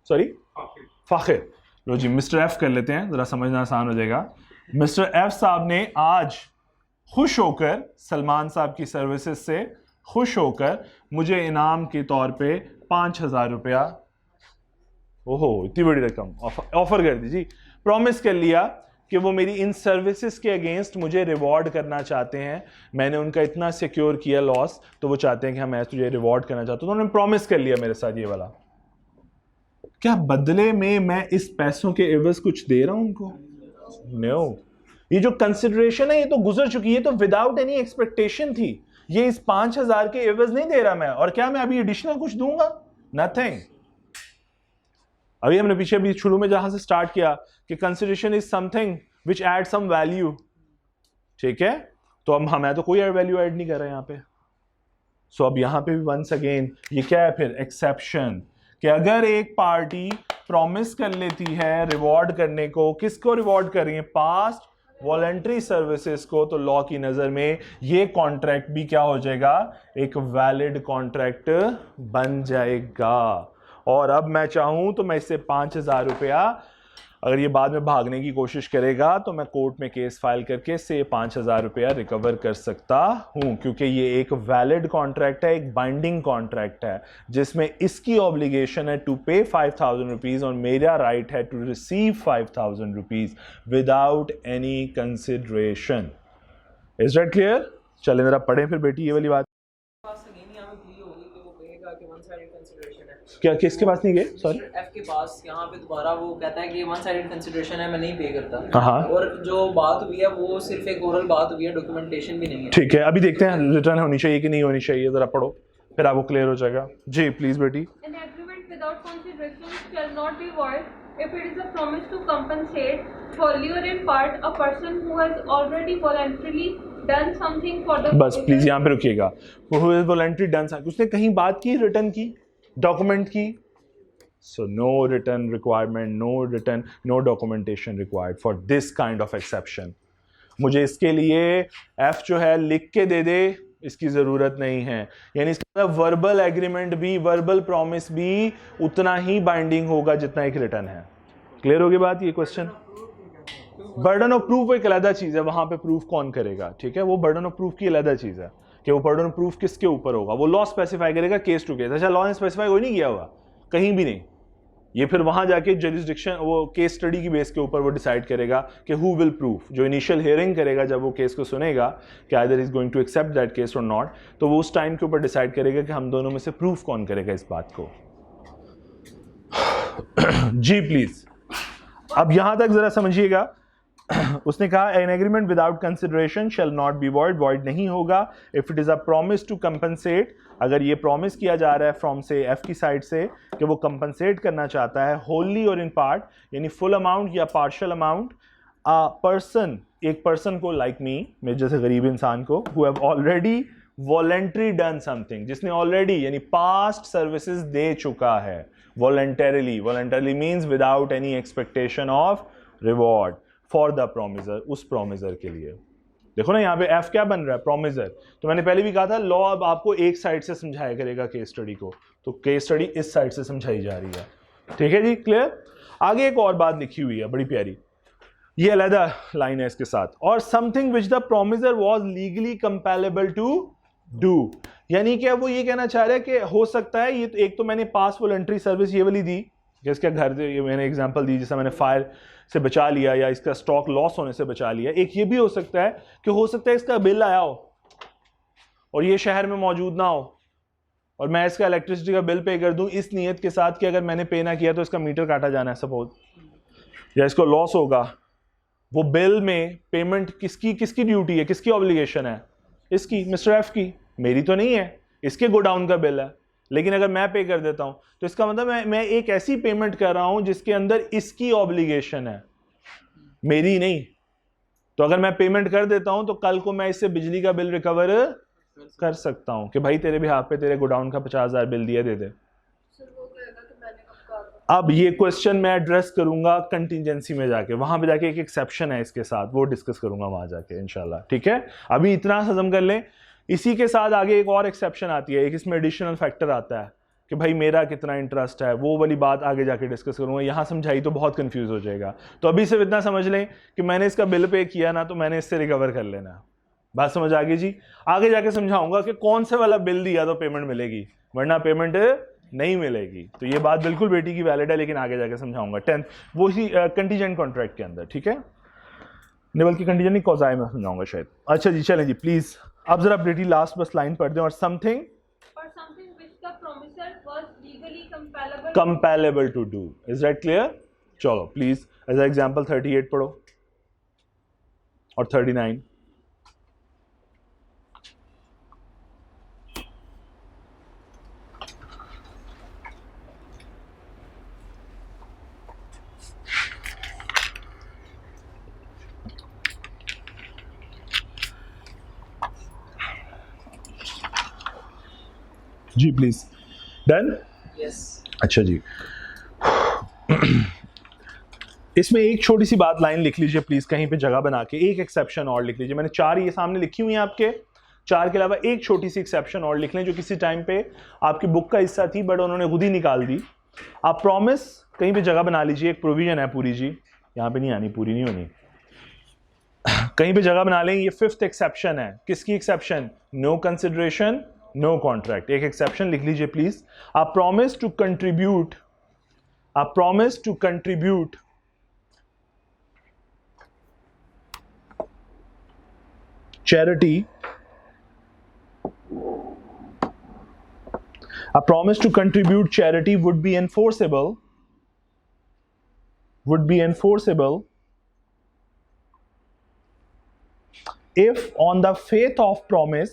सॉरी फाखिर, लो जी मिस्टर एफ कर लेते हैं, जरा समझना आसान हो जाएगा। मिस्टर एफ साहब ने आज खुश होकर सलमान साहब की सर्विसेज से खुश होकर मुझे इनाम के तौर पे 5,000 रुपया, ओहो इतनी बड़ी रकम ऑफर कर दी जी, प्रॉमिस कर लिया कि वो मेरी इन सर्विसेज के अगेंस्ट मुझे रिवॉर्ड करना चाहते हैं। मैंने उनका इतना सिक्योर किया लॉस, तो वो चाहते हैं कि हाँ मैं तुझे रिवॉर्ड करना चाहता हूँ, तो उन्होंने प्रॉमिस कर लिया मेरे साथ ये वाला। क्या बदले में मैं इस पैसों के एवज कुछ दे रहा हूं उनको? नो, ये जो कंसिडरेशन है ये तो गुजर चुकी है, तो विदाउट एनी एक्सपेक्टेशन थी, ये इस 5,000 के एवज नहीं दे रहा मैं। और क्या मैं अभी एडिशनल कुछ दूंगा? नथिंग। अभी हमने पीछे अभी शुरू में जहां से स्टार्ट किया कि consideration is something which add some value, ठीक है, तो अब हमें तो कोई वैल्यू ऐड नहीं कर रहे यहाँ पे। सो अब यहां पे भी वंस अगेन ये क्या है फिर? एक्सेप्शन, कि अगर एक पार्टी प्रॉमिस कर लेती है रिवॉर्ड करने को, किसको रिवॉर्ड कर रही है? पास्ट वॉलंटरी सर्विसेज को, तो लॉ की नज़र में ये कॉन्ट्रैक्ट भी क्या हो जाएगा, एक वैलिड कॉन्ट्रैक्ट बन जाएगा। और अब मैं चाहूं तो मैं इससे 5,000 रुपया, अगर ये बाद में भागने की कोशिश करेगा तो मैं कोर्ट में केस फाइल करके इससे 5,000 रुपया रिकवर कर सकता हूं, क्योंकि ये एक वैलिड कॉन्ट्रैक्ट है, एक बाइंडिंग कॉन्ट्रैक्ट है, जिसमें इसकी ऑब्लिगेशन है टू पे 5,000 रुपीज और मेरा राइट है to receive 5,000 rupees without any consideration. Is that clear? चलें जरा पढ़ें फिर बेटी ये वाली बात। क्या किसके पास नहीं गए? सॉरी,
एफ के पास यहाँ पे दोबारा वो कहता है कि वन साइडेड कंसिडरेशन है, मैं नहीं पे करता।
हाँ,
और जो बात हुई है वो सिर्फ एक ओरल बात हुई है, डॉक्यूमेंटेशन भी नहीं है।
ठीक है, अभी देखते हैं रिटर्न होनी चाहिए कि नहीं होनी चाहिए, जरा पढ़ो फिर आपको क्लियर हो जाएगा। जी प्लीज बेटी।
An agreement without consideration shall not be void if it is a promise to compensate wholly or in part a person who has already voluntarily done something for the
बस please यहाँ पे रुकिएगा। Who has voluntarily done something, उसने कहीं बात की, return की, document की, so no written requirement, no documentation required for this kind of exception। मुझे इसके लिए F जो है लिख के दे दे, इसकी ज़रूरत नहीं है। यानी इसका वर्बल एग्रीमेंट भी, वर्बल प्रॉमिस भी उतना ही बाइंडिंग होगा जितना एक रिटर्न है। क्लियर होगी बात? ये क्वेश्चन बर्डन ऑफ प्रूफ एक अलग चीज़ है, वहाँ पे प्रूफ कौन करेगा, ठीक है, वो बर्डन ऑफ प्रूफ की अलग चीज़ है कि वो बर्डन ऑफ प्रूफ किसके ऊपर होगा, वो लॉ स्पेसिफाई करेगा केस टू केस। अच्छा, लॉ ने स्पेसिफाई कोई नहीं किया हुआ कहीं भी नहीं, ये फिर वहां जाके जरिस्डिक्शन, वो केस स्टडी की बेस के ऊपर वो डिसाइड करेगा कि हु विल प्रूफ। जो इनिशियल हियरिंग करेगा जब वो केस को सुनेगा कि either is going to accept that case और नॉट, तो वो उस टाइम के ऊपर डिसाइड करेगा कि हम दोनों में से प्रूफ कौन करेगा इस बात को। जी प्लीज, अब यहां तक जरा समझिएगा। उसने कहा an agreement without consideration shall not be void, void नहीं होगा if it is a promise to compensate, अगर ये प्रॉमिस किया जा रहा है फ्रॉम से एफ की साइड से कि वो कंपनसेट करना चाहता है होली और इन पार्ट, यानी फुल अमाउंट या पार्शियल अमाउंट, अ पर्सन, एक पर्सन को, लाइक मी, मेरे जैसे गरीब इंसान को, who have already voluntary done something, जिसने ऑलरेडी यानी पास्ट सर्विसेज दे चुका है voluntarily, voluntarily means without any expectation of reward for the promisor, उस प्रोमिसर के लिए। देखो ना यहाँ पे एफ क्या बन रहा है, प्रोमिसर। तो मैंने पहले भी कहा था लॉ अब आपको एक साइड से समझाया करेगा केस स्टडी को, तो केस स्टडी इस साइड से समझाई जा रही है। ठीक है जी, क्लियर? आगे एक और बात लिखी हुई है बड़ी प्यारी, ये अलग लाइन है इसके साथ, और something which the promisor was legally compellable to do, यानी क्या वो ये कहना चाह रहा है कि हो सकता है, ये एक तो मैंने पास वॉलंटरी सर्विस ये वाली दी, जिसका घर, ये मैंने एग्जांपल दी, जैसा मैंने फायर से बचा लिया या इसका स्टॉक लॉस होने से बचा लिया। एक ये भी हो सकता है कि हो सकता है इसका बिल आया हो और ये शहर में मौजूद ना हो, और मैं इसका इलेक्ट्रिसिटी का बिल पे कर दूं इस नीयत के साथ कि अगर मैंने पे ना किया तो इसका मीटर काटा जाना है सपोज, या इसको लॉस होगा। वो बिल में पेमेंट किसकी ड्यूटी है, किसकी ऑब्लिगेशन है? इसकी, मिस्टर एफ की, मेरी तो नहीं है, इसके गोडाउन का बिल है। लेकिन अगर मैं पे कर देता हूं तो इसका मतलब मैं एक ऐसी पेमेंट कर रहा हूं जिसके अंदर इसकी ऑब्लिगेशन है, मेरी नहीं। तो अगर मैं पेमेंट कर देता हूं तो कल को मैं इससे बिजली का बिल रिकवर कर सकता हूं कि भाई तेरे बिहाफ पे तेरे गोडाउन का 50,000 बिल दिया, दे दे। अब ये क्वेश्चन मैं एड्रेस करूंगा कंटिजेंसी में जाके, वहां पे जाके एक एक्सेप्शन है इसके साथ, वो डिस्कस करूंगा वहां जाके इंशाल्लाह। ठीक है, अभी इतना हजम कर लें। इसी के साथ आगे एक और एक्सेप्शन आती है, एक इसमें एडिशनल फैक्टर आता है कि भाई मेरा कितना इंटरेस्ट है, वो वाली बात आगे जाके डिस्कस करूंगा। यहाँ समझाई तो बहुत कंफ्यूज हो जाएगा, तो अभी सिर्फ इतना समझ लें कि मैंने इसका बिल पे किया ना, तो मैंने इससे रिकवर कर लेना है। बात समझ आ गई जी? आगे जाके समझाऊंगा कि कौन से वाला बिल दिया तो पेमेंट मिलेगी, वरना पेमेंट नहीं मिलेगी। तो ये बात बिल्कुल बेटी की वैलिड है, लेकिन आगे जाके समझाऊंगा 10th वो ही कंटीजेंट कॉन्ट्रैक्ट के अंदर। ठीक है, नहीं बल्कि कंटीजेंट नहीं, कॉज़ाई में समझाऊंगा शायद। अच्छा जी, चलें जी प्लीज, अब जरा बेटी लास्ट बस लाइन पढ़ दें, और something compellable to do, is that clear? चलो प्लीज एज एग्जाम्पल 38 पढ़ो और 39। जी प्लीज, डन?
यस।
अच्छा जी, इसमें एक छोटी सी बात लाइन लिख लीजिए प्लीज, कहीं पे जगह बना के एक एक्सेप्शन और लिख लीजिए। मैंने 4 ये सामने लिखी हुई है आपके, 4 के अलावा एक छोटी सी एक्सेप्शन और लिख लें जो किसी टाइम पे आपकी बुक का हिस्सा थी बट उन्होंने खुद ही निकाल दी। आप प्रॉमिस कहीं पे जगह बना लीजिए, एक प्रोविजन है पूरी जी, यहाँ पे नहीं आनी, पूरी नहीं होनी, कहीं पे जगह बना लें। ये 5th एक्सेप्शन है। किसकी exception? No consideration no contract. एक एक्सेप्शन लिख लीजिए प्लीज। आप प्रॉमिस टू कंट्रीब्यूट, आप promise to contribute charity, a promise to contribute charity would be enforceable if on the faith of promise,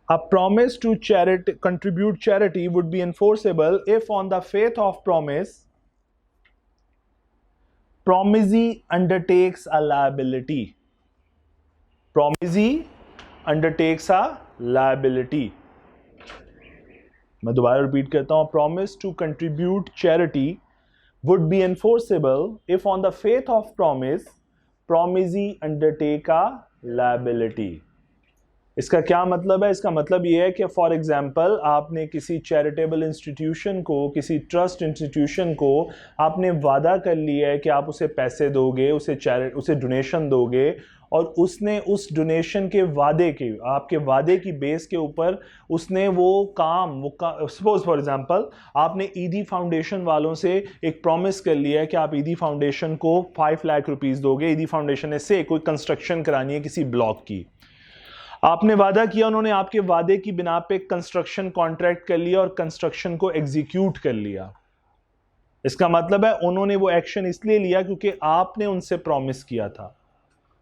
a promise to charity contribute charity would be enforceable if on the faith of promise promisee undertakes a liability, promisee undertakes a liability। मैं दोबारा repeat करता हूं, promise to contribute charity would be enforceable if on the faith of promise promisee undertake a liability। इसका क्या मतलब है? इसका मतलब ये है कि फॉर एग्जाम्पल आपने किसी चैरिटेबल इंस्टीट्यूशन को, किसी ट्रस्ट इंस्टीट्यूशन को आपने वादा कर लिया है कि आप उसे पैसे दोगे, उसे डोनेशन दोगे, और उसने उस डोनेशन के वादे के, आपके वादे की बेस के ऊपर उसने वो सपोज फॉर एग्जांपल आपने ईदी फाउंडेशन वालों से एक प्रॉमिस कर लिया है कि आप ईदी फाउंडेशन को 5 लाख रुपीस दोगे। ईदी फाउंडेशन से कोई कंस्ट्रक्शन करानी है किसी ब्लॉक की, आपने वादा किया, उन्होंने आपके वादे की बिना पे कंस्ट्रक्शन कॉन्ट्रैक्ट कर लिया और कंस्ट्रक्शन को एग्जीक्यूट कर लिया। इसका मतलब है उन्होंने वो एक्शन इसलिए लिया क्योंकि आपने उनसे प्रॉमिस किया था।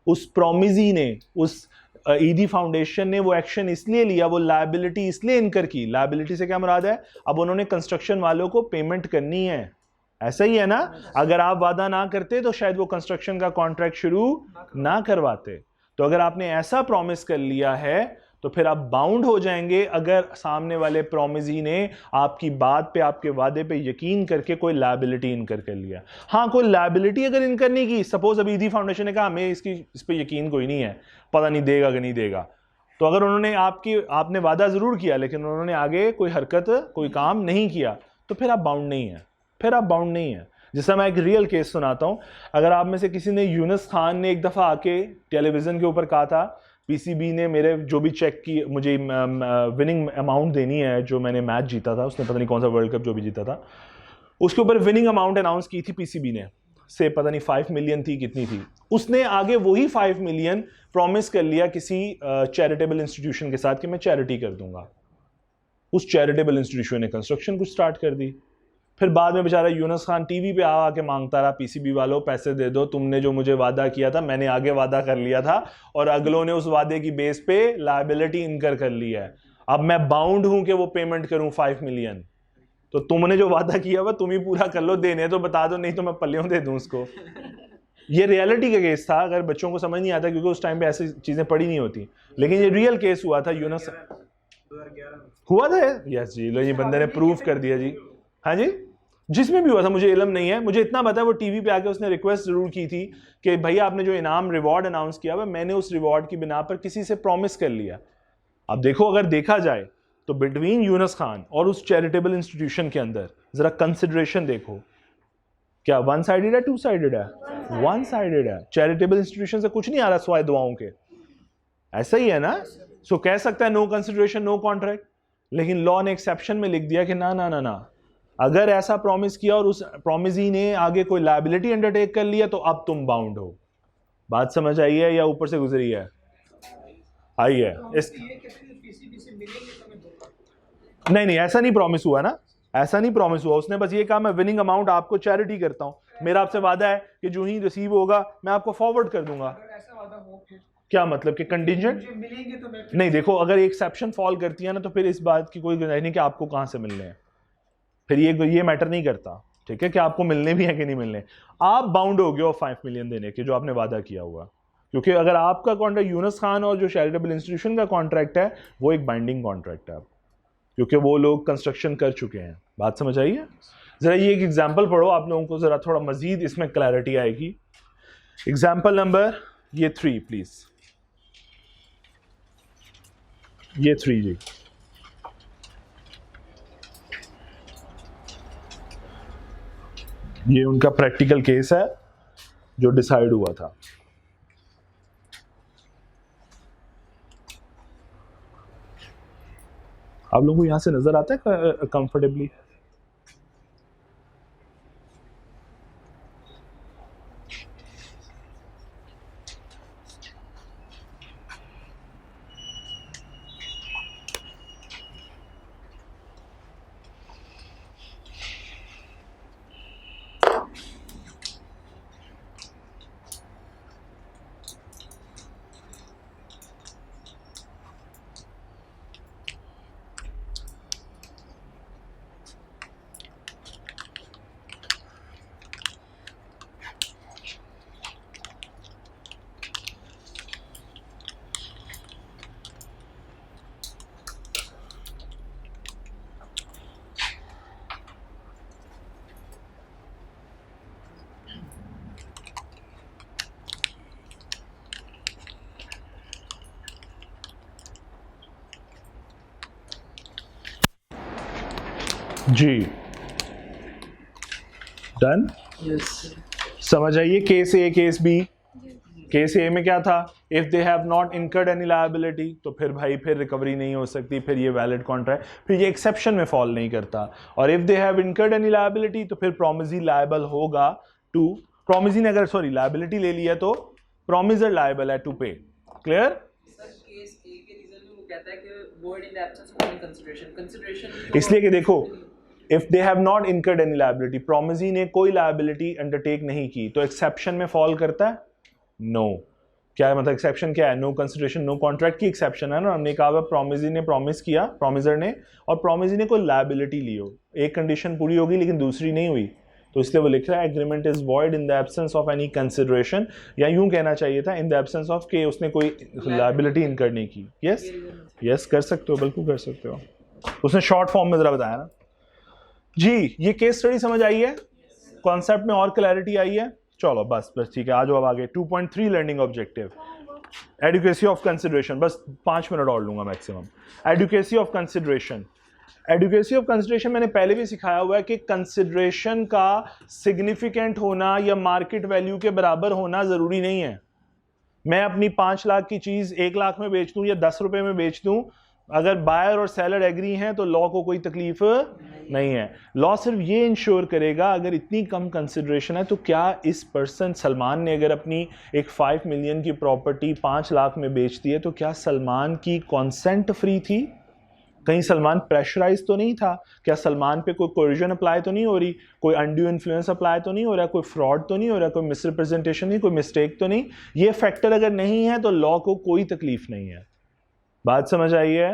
उस प्रॉमिजी ने, उस ईदी फाउंडेशन ने वो एक्शन इसलिए लिया, वो लायबिलिटी इसलिए इनकर की। लायबिलिटी से क्या मुराद है? अब उन्होंने कंस्ट्रक्शन वालों को पेमेंट करनी है, ऐसा ही है ना? अगर आप वादा ना करते तो शायद वो कंस्ट्रक्शन का कॉन्ट्रैक्ट शुरू ना करवाते। तो अगर आपने ऐसा प्रॉमिस कर लिया है तो फिर आप बाउंड हो जाएंगे अगर सामने वाले प्रॉमिजी ने आपकी बात पे, आपके वादे पे यकीन करके कोई लायबिलिटी इनकर कर लिया। हाँ, कोई लायबिलिटी अगर इनकर नहीं की, सपोज अभी ईदी फाउंडेशन ने कहा हमें इस पे यकीन कोई नहीं है, पता नहीं देगा कि नहीं देगा, तो अगर उन्होंने आपने वादा जरूर किया लेकिन उन्होंने आगे कोई हरकत, कोई काम नहीं किया, तो फिर आप बाउंड नहीं है, फिर आप बाउंड नहीं है। जिससे मैं एक रियल केस सुनाता हूं। अगर आप में से किसी ने, यूनुस खान ने एक दफ़ा आके टेलीविज़न के ऊपर कहा था पीसीबी ने मेरे जो भी चेक की, मुझे विनिंग अमाउंट देनी है, जो मैंने मैच जीता था, उसने पता नहीं कौन सा वर्ल्ड कप जो भी जीता था, उसके ऊपर विनिंग अमाउंट अनाउंस की थी पीसीबी ने, से पता नहीं 5 मिलियन थी कितनी थी। उसने आगे वही 5 मिलियन प्रॉमिस कर लिया किसी चैरिटेबल इंस्टीट्यूशन के साथ कि मैं चैरिटी कर दूंगा। उस चैरिटेबल इंस्टीट्यूशन ने कंस्ट्रक्शन कुछ स्टार्ट कर दी। फिर बाद में बेचारा यूनुस खान टीवी पे आके मांगता रहा, पीसीबी वालों पैसे दे दो, तुमने जो मुझे वादा किया था, मैंने आगे वादा कर लिया था और अगलों ने उस वादे की बेस पे लायबिलिटी इनकर कर ली है, अब मैं बाउंड हूं कि वो पेमेंट करूं 5 मिलियन। तो तुमने जो वादा किया हुआ तुम ही पूरा कर लो, देने तो बता दो, नहीं तो मैं पल्लियों दे दूं उसको। ये रियलिटी का केस था। अगर बच्चों को समझ नहीं आता क्योंकि उस टाइम पे ऐसी चीजें पड़ी नहीं होती, लेकिन ये रियल केस हुआ था। यूनुस हुआ था, यस जी, लो ये बंदे ने प्रूव कर दिया जी। हाँ जी, जिसमें भी हुआ था मुझे इल्म नहीं है, मुझे इतना पता है वो टीवी पे आके उसने रिक्वेस्ट जरूर की थी कि भैया आपने जो इनाम रिवॉर्ड अनाउंस किया हुआ, मैंने उस रिवॉर्ड की बिना पर किसी से प्रॉमिस कर लिया। अब देखो, अगर देखा जाए तो बिटवीन यूनुस खान और उस चैरिटेबल इंस्टीट्यूशन के अंदर जरा कंसिडरेशन देखो, क्या वन साइडेड है, टू साइडेड है? वन साइडेड है। चैरिटेबल इंस्टीट्यूशन से कुछ नहीं आ रहा स्वाय दुआओं के, ऐसा ही है ना? सो कह सकता है नो कंसिडरेशन नो कॉन्ट्रैक्ट, लेकिन लॉ ने एक्सेप्शन में लिख दिया कि ना ना ना ना, अगर ऐसा प्रॉमिस किया और उस प्रॉमिसी ने आगे कोई लायबिलिटी अंडरटेक कर लिया तो अब तुम बाउंड हो। बात समझ आई है या ऊपर से गुजरी है? आई है। नहीं, ऐसा नहीं प्रॉमिस हुआ ना, ऐसा नहीं प्रॉमिस हुआ। उसने बस ये कहा मैं विनिंग अमाउंट आपको चैरिटी करता हूं, मेरा आपसे वादा है कि जो ही रिसीव होगा मैं आपको फॉरवर्ड कर दूंगा। क्या मतलब कि कंटिजेंट नहीं? देखो, अगर एक्सेप्शन फॉल करती है ना तो फिर इस बात की कोई गुंजाइश नहीं कि आपको कहां से मिलने हैं, फिर ये मैटर नहीं करता, ठीक है, कि आपको मिलने भी है कि नहीं मिलने। आप बाउंड हो गए 5 मिलियन देने के जो आपने वादा किया हुआ, क्योंकि अगर आपका कॉन्ट्रैक्ट यूनुस खान और जो चैरिटेबल इंस्टीट्यूशन का कॉन्ट्रैक्ट है वो एक बाइंडिंग कॉन्ट्रैक्ट है, क्योंकि वो लोग कंस्ट्रक्शन कर चुके हैं। बात समझ आई है? ज़रा ये एक एग्जाम्पल पढ़ो, आप लोगों को ज़रा थोड़ा मज़ीद इसमें क्लैरिटी आएगी। एग्जाम्पल नंबर ये 3 प्लीज़, ये 3 जी। ये उनका प्रैक्टिकल केस है जो डिसाइड हुआ था। आप लोगों को यहां से नजर आता है कंफर्टेबली? जी डन। समझ आइए, केस ए केस बी। केस ए में क्या था, if they have not incurred any liability, तो फिर भाई फिर रिकवरी नहीं हो सकती, फिर ये वैलिड कॉन्ट्रैक्ट, फिर ये एक्सेप्शन में फॉल नहीं करता। और if they have incurred any liability, तो फिर प्रोमिसी लायबल होगा टू, प्रोमिसी ने अगर सॉरी लायबिलिटी ले लिया तो प्रोमिसर लायबल है टू पे। क्लियर?
सर केस ए के रीजन में वो कहता है कि void in the absence of any consideration
इसलिए कि देखो, if they have not incurred any liability, promisee ने कोई लायबिलिटी अंडरटेक नहीं की, तो एक्सेप्शन में फॉल करता है? नो। क्या है मतलब एक्सेप्शन क्या है? नो कंसिडरेशन नो कॉन्ट्रैक्ट की एक्सेप्शन है ना। हमने कहा प्रोमिसी ने प्रॉमिस किया, प्रोमिसर ने, और प्रोमिसी ने कोई लायबिलिटी ली हो, एक कंडीशन पूरी होगी लेकिन दूसरी नहीं हुई, तो इसलिए वो लिख रहा है agreement is void in the absence of any consideration, या यूं कहना चाहिए था इन द एब्सेंस ऑफ के उसने कोई लायबिलिटी इनकर नहीं की। यस यस कर सकते हो, बिल्कुल कर सकते हो। उसने शॉर्ट फॉर्म में जरा बताया ना जी। ये केस स्टडी समझ आई है, कॉन्सेप्ट में और क्लैरिटी आई है? चलो बस ठीक है, आ जाओ अब आगे। 2.3 learning objective, adequacy of consideration. बस 5 मिनट और लूंगा maximum. Adequacy of consideration, adequacy of consideration मैंने पहले भी सिखाया हुआ है कि कंसिडरेशन का सिग्निफिकेंट होना या मार्केट वैल्यू के बराबर होना जरूरी नहीं है। मैं अपनी 5 लाख की चीज 1 लाख में बेच दूं या 10 रुपए में बेच दूं, अगर बायर और सेलर एग्री हैं तो लॉ को कोई तकलीफ नहीं है। लॉ सिर्फ ये इंश्योर करेगा अगर इतनी कम कंसिडरेशन है तो क्या इस पर्सन सलमान ने अगर अपनी एक 5 मिलियन की प्रॉपर्टी 5 लाख में बेच दी है तो क्या सलमान की कॉन्सेंट फ्री थी? कहीं सलमान प्रेशराइज तो नहीं था? क्या सलमान पे कोई कोरिजन अप्लाई तो नहीं हो रही, कोई अनड्यू इन्फ्लुएंस अप्लाई तो नहीं हो रहा, कोई फ्रॉड तो नहीं हो रहा, कोई मिसरिप्रेजेंटेशन नहीं, कोई मिस्टेक तो नहीं? ये फैक्टर अगर नहीं है तो लॉ को कोई तकलीफ नहीं है। बात समझ आई है?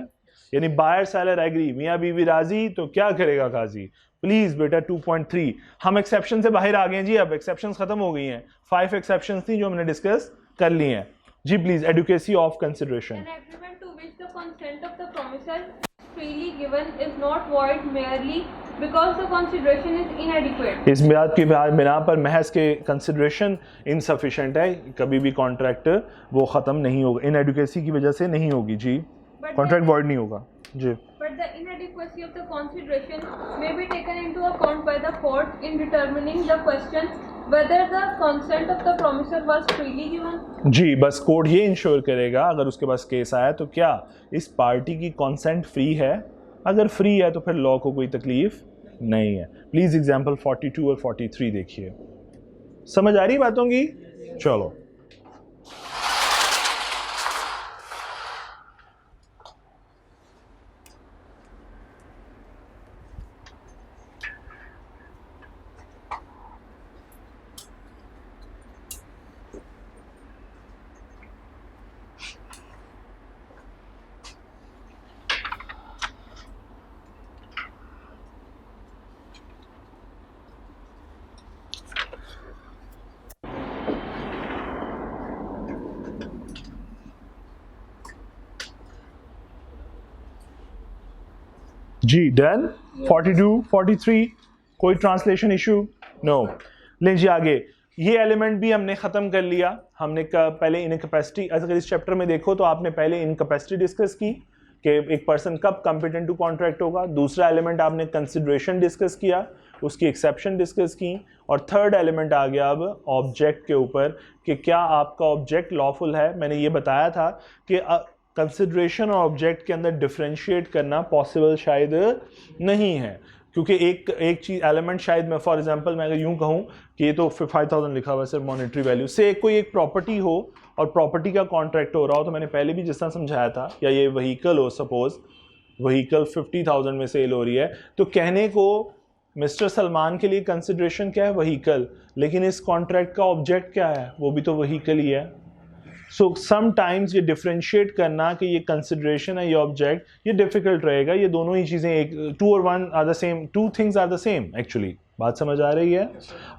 यानी बायर सेलर एग्री, मियां बीवी राजी, तो क्या करेगा काजी? प्लीज बेटा 2.3 हम एक्सेप्शन से बाहर आ गए हैं जी। अब एक्सेप्शंस खत्म हो गई हैं, 5 एक्सेप्शंस थी जो हमने डिस्कस कर ली हैं जी। Please adequacy of consideration.
An agreement to which the consent of the promisor is freely given is not void merely because the consideration is inadequate.
इस बात की बिना पर महज के कंसिडरेशन इनसफिशिएंट है, कभी भी कॉन्ट्रैक्ट वो खत्म नहीं होगा, इन एडुकेसी की वजह से नहीं होगी जी, कॉन्ट्रैक्ट वॉइड नहीं होगा जी।
But the inadequacy of the consideration may be taken into account by the court in determining the question whether the consent of the promisor was freely given.
जी बस कोर्ट ये ensure करेगा अगर उसके पास case आया तो क्या इस पार्टी की कंसेंट फ्री है, अगर फ्री है तो फिर लॉ को कोई तकलीफ नहीं है। प्लीज एग्जांपल 42 और 43 देखिए, समझ आ रही बातों की? चलो जी डन। 42 43 कोई ट्रांसलेशन इशू? नो। लें जी आगे, ये एलिमेंट भी हमने ख़त्म कर लिया। हमने पहले इनकैपेसिटी, अगर इस चैप्टर में देखो तो आपने पहले इनकैपेसिटी डिस्कस की कि एक पर्सन कब कॉम्पिटेंट टू कॉन्ट्रैक्ट होगा। दूसरा एलिमेंट आपने कंसिडरेशन डिस्कस किया, उसकी एक्सेप्शन डिस्कस की, और थर्ड एलिमेंट आ गया अब ऑब्जेक्ट के ऊपर कि क्या आपका ऑब्जेक्ट लॉफुल है। मैंने ये बताया था कि कंसिडरेशन और ऑब्जेक्ट के अंदर डिफरेंशिएट करना पॉसिबल शायद नहीं है, क्योंकि एक चीज़ एलिमेंट शायद मैं फॉर एग्जांपल मैं अगर यूँ कहूँ कि ये तो 5000 लिखा हुआ है सिर्फ मॉनेटरी वैल्यू से, कोई एक प्रॉपर्टी हो और प्रॉपर्टी का कॉन्ट्रैक्ट हो रहा हो, तो मैंने पहले भी जिस तरह समझाया था, या ये व्हीकल हो, सपोज व्हीकल 50,000 में सेल हो रही है, तो कहने को मिस्टर सलमान के लिए कंसिडरेशन क्या है? व्हीकल, लेकिन इस कॉन्ट्रैक्ट का ऑब्जेक्ट क्या है? वो भी तो व्हीकल ही है। सो समटाइम्स ये डिफरेंशिएट करना कि ये कंसिडरेशन है, ये ऑब्जेक्ट, ये डिफिकल्ट रहेगा। ये दोनों ही चीज़ें एक, टू और one are the same, two things are the same actually. बात समझ आ रही है?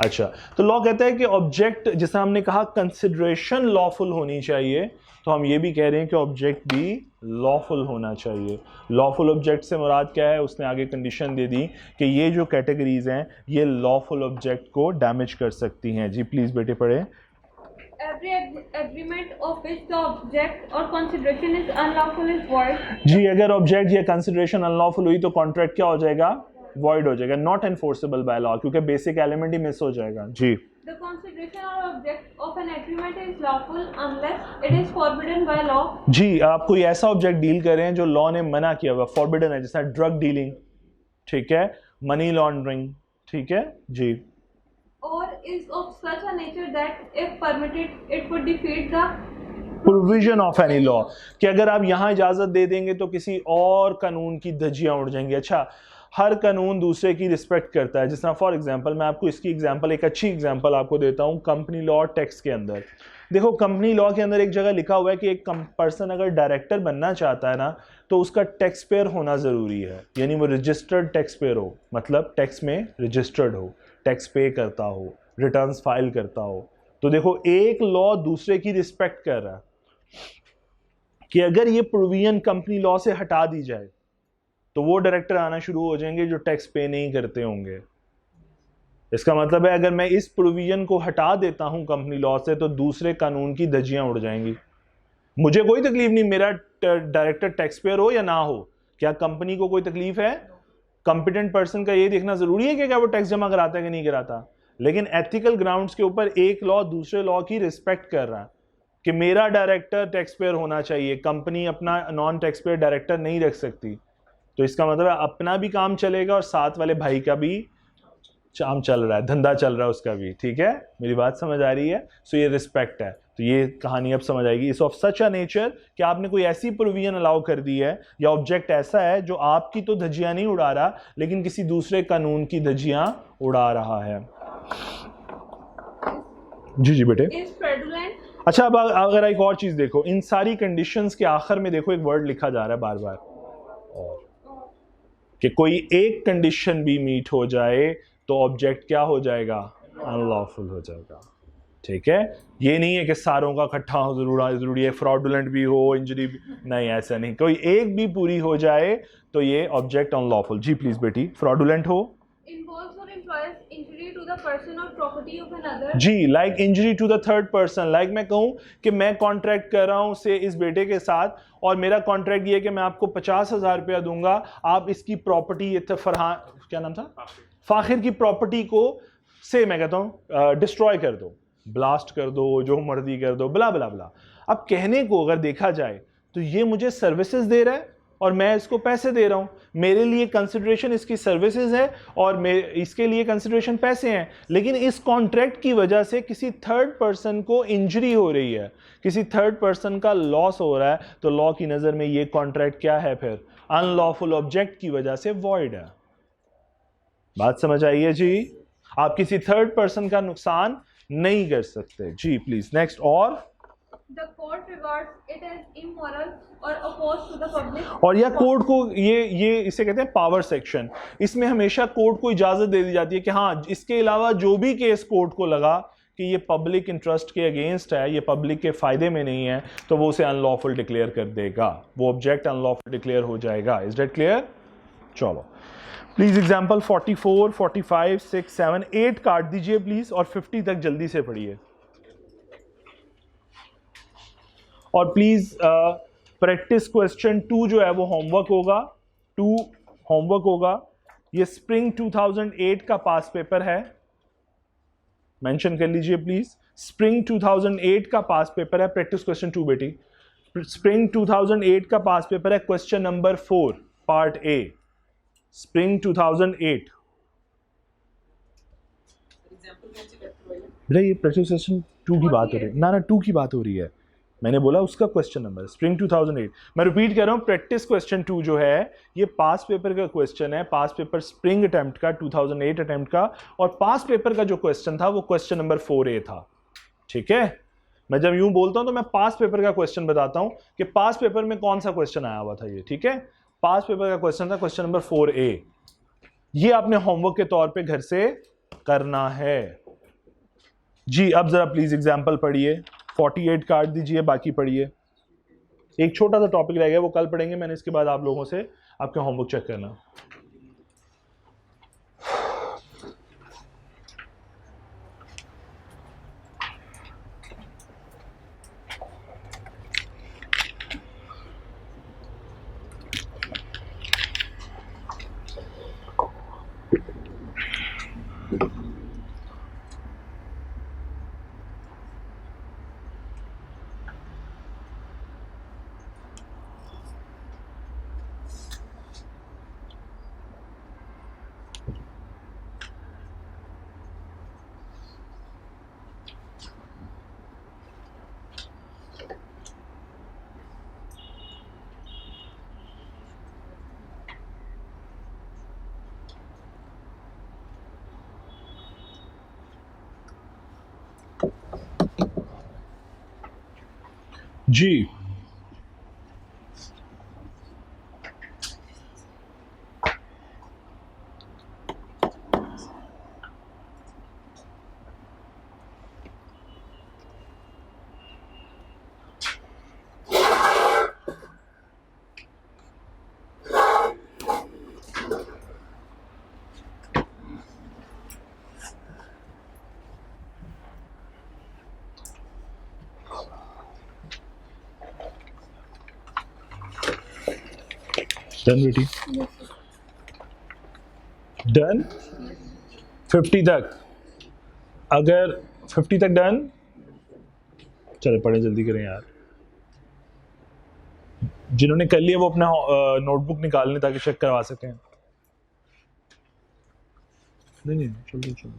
अच्छा, तो लॉ कहता है कि ऑब्जेक्ट, जैसे हमने कहा कंसिडरेशन लॉफुल होनी चाहिए, तो हम ये भी कह रहे हैं कि ऑब्जेक्ट भी लॉफुल होना चाहिए। लॉफुल ऑब्जेक्ट से मुराद क्या है? उसने आगे कंडीशन दे दी कि ये जो कैटेगरीज हैं ये लॉफुल ऑब्जेक्ट को डैमेज कर सकती हैं। जी प्लीज़ बेटे पढ़े।
Every agreement of which the object or consideration is unlawful is void.
जी, अगर ऑब्जेक्ट या कंसिडरेशन अनलॉफुल हुई तो कॉन्ट्रैक्ट क्या हो जाएगा? वॉइड हो जाएगा, नॉट एनफोर्सेबल बाय लॉ, क्योंकि बेसिक एलिमेंट ही मिस हो जाएगा। जी,
The consideration or object of an agreement is lawful unless it is forbidden by law.
जी, आप कोई ऐसा ऑब्जेक्ट डील कर रहे हैं जो लॉ ने मना किया हुआ, फॉरबिडन है, जैसा ड्रग डीलिंग, ठीक है, मनी लॉन्ड्रिंग, ठीक है जी,
Or is of such a nature that if permitted it would defeat the
provision of any law, कि अगर आप यहाँ इजाजत दे देंगे तो किसी और कानून की धज्जियां उड़ जाएंगी। अच्छा, हर कानून दूसरे की रिस्पेक्ट करता है। जिस तरह फॉर एग्जांपल मैं आपको इसकी एग्जांपल, एक अच्छी एग्जांपल आपको देता हूँ, कंपनी लॉ टेक्स के अंदर। देखो, कंपनी लॉ के अंदर एक जगह लिखा हुआ है कि एक पर्सन अगर डायरेक्टर बनना चाहता है ना, तो उसका टैक्स पेयर होना ज़रूरी है, यानी वो रजिस्टर्ड टैक्स पेयर हो, मतलब टैक्स में रजिस्टर्ड हो, टैक्स पे करता हो, रिटर्न्स फाइल करता हो। तो देखो, एक लॉ दूसरे की रिस्पेक्ट कर रहा है कि अगर ये प्रोविजन कंपनी लॉ से हटा दी जाए तो वो डायरेक्टर आना शुरू हो जाएंगे जो टैक्स पे नहीं करते होंगे। इसका मतलब है अगर मैं इस प्रोविजन को हटा देता हूं कंपनी लॉ से तो दूसरे कानून की धज्जियां उड़ जाएंगी। मुझे कोई तकलीफ नहीं, मेरा डायरेक्टर टैक्स पेयर हो या ना हो। क्या कंपनी को कोई तकलीफ है? कॉम्पिटेंट पर्सन का ये देखना जरूरी है कि क्या वो टैक्स जमा कराता है कि नहीं कराता। लेकिन एथिकल ग्राउंड्स के ऊपर एक लॉ दूसरे लॉ की रिस्पेक्ट कर रहा है कि मेरा डायरेक्टर टैक्स पेयर होना चाहिए, कंपनी अपना नॉन टैक्स पेयर डायरेक्टर नहीं रख सकती। तो इसका मतलब है अपना भी काम चलेगा और साथ वाले भाई का भी काम चल रहा है, धंधा चल रहा है उसका भी। ठीक है, मेरी बात समझ आ रही है? सो ये रिस्पेक्ट है। तो ये कहानी अब समझ आएगी। इस ऑफ सच अ नेचर कि आपने कोई ऐसी प्रोविजन अलाउ कर दी है या ऑब्जेक्ट ऐसा है जो आपकी तो धज्जियां नहीं उड़ा रहा लेकिन किसी दूसरे कानून की धज्जियां उड़ा रहा है। जी जी बेटे। अच्छा, अब अगर एक और चीज देखो, इन सारी कंडीशंस के आखिर में देखो एक वर्ड लिखा जा रहा है बार बार, और कि कोई एक कंडीशन भी मीट हो जाए तो ऑब्जेक्ट क्या हो जाएगा? अनलॉफुल हो जाएगा। ठीक है, ये नहीं है कि सारों का इकट्ठा हो जरूरी है, फ्रॉडुलेंट भी हो, इंजरी भी नहीं, ऐसा नहीं। कोई एक भी पूरी हो जाए तो ये ऑब्जेक्ट अनलॉफुल। जी प्लीज बेटी। फ्रॉडुलेंट हो, जी, like injury to the third person. Like मैं कहूं कि मैं कॉन्ट्रैक्ट कर रहा हूं से इस बेटे के साथ, और मेरा कॉन्ट्रैक्ट ये है कि मैं आपको 50,000 रुपया दूंगा, आप इसकी प्रॉपर्टी, फरहान क्या नाम था, फाखिर की प्रॉपर्टी को से मैं कहता हूं डिस्ट्रॉय कर दो, ब्लास्ट कर दो, जो मर्जी कर दो, ब्ला ब्ला ब्ला। अब कहने को अगर देखा जाए तो ये मुझे सर्विसेज दे रहा है और मैं इसको पैसे दे रहा हूं। मेरे लिए कंसिडरेशन इसकी सर्विसेज है और इसके लिए कंसिडरेशन पैसे हैं। लेकिन इस कॉन्ट्रैक्ट की वजह से किसी थर्ड पर्सन को इंजरी हो रही है, किसी थर्ड पर्सन का लॉस हो रहा है, तो लॉ की नज़र में ये कॉन्ट्रैक्ट क्या है? फिर अनलॉफुल ऑब्जेक्ट की वजह से वॉइड है। बात समझ आई है जी? आप किसी थर्ड पर्सन का नुकसान नहीं कर सकते। जी प्लीज नेक्स्ट। और
The court regards it as immoral or opposed to the public.
और यह कोर्ट को ये इसे कहते हैं पावर सेक्शन। इसमें हमेशा कोर्ट को इजाजत दे दी जाती है कि हाँ, इसके अलावा जो भी केस कोर्ट को लगा कि ये पब्लिक इंटरेस्ट के अगेंस्ट है, ये पब्लिक के फायदे में नहीं है, तो वो उसे अनलॉफुल डिक्लेयर कर देगा, वो ऑब्जेक्ट अनलॉफुल डिक्लेयर हो जाएगा। Is that clear? चलो प्लीज एग्जाम्पल 44, 45, 6, 7, 8 काट दीजिए प्लीज और 50 तक जल्दी से पढ़िए। और प्लीज प्रैक्टिस क्वेश्चन 2 जो है वो होमवर्क होगा, 2 होमवर्क होगा। ये स्प्रिंग 2008 का पास पेपर है, मेंशन कर लीजिए प्लीज। स्प्रिंग 2008 का पास पेपर है, प्रैक्टिस क्वेश्चन 2 बेटी। स्प्रिंग 2008 का पास पेपर है, question number 4 part A, spring 2008। बेटा ये प्रैक्टिस क्वेश्चन 2 की बात हो रही है ना, 2 की बात हो रही है, मैंने बोला उसका क्वेश्चन नंबर स्प्रिंग 2008। मैं रिपीट कर रहा हूँ, प्रैक्टिस क्वेश्चन 2 जो है ये पास पेपर का क्वेश्चन है, पास पेपर स्प्रिंग अटेम्प्ट का 2008 अटेम्प्ट का, और पास पेपर का जो क्वेश्चन था वो क्वेश्चन नंबर 4A था। ठीक है, मैं जब यूं बोलता हूं तो मैं पास पेपर का क्वेश्चन बताता हूं कि पास पेपर में कौन सा क्वेश्चन आया हुआ था ये। ठीक है, पास पेपर का क्वेश्चन था क्वेश्चन नंबर 4A। ये आपने होमवर्क के तौर पे घर से करना है जी। अब जरा प्लीज एग्जांपल पढ़िए, 48 काट दीजिए, बाकी पढ़िए। एक छोटा सा टॉपिक रह गया, वो कल पढ़ेंगे मैंने, इसके बाद आप लोगों से आपके होमवर्क चेक करना। जी डन बेटी, डन 50 तक। अगर 50 तक डन, चले पढ़े, जल्दी करें यार। जिन्होंने कर लिया वो अपना नोटबुक निकाल लें ताकि चेक करवा सकें। नहीं चलो चलो।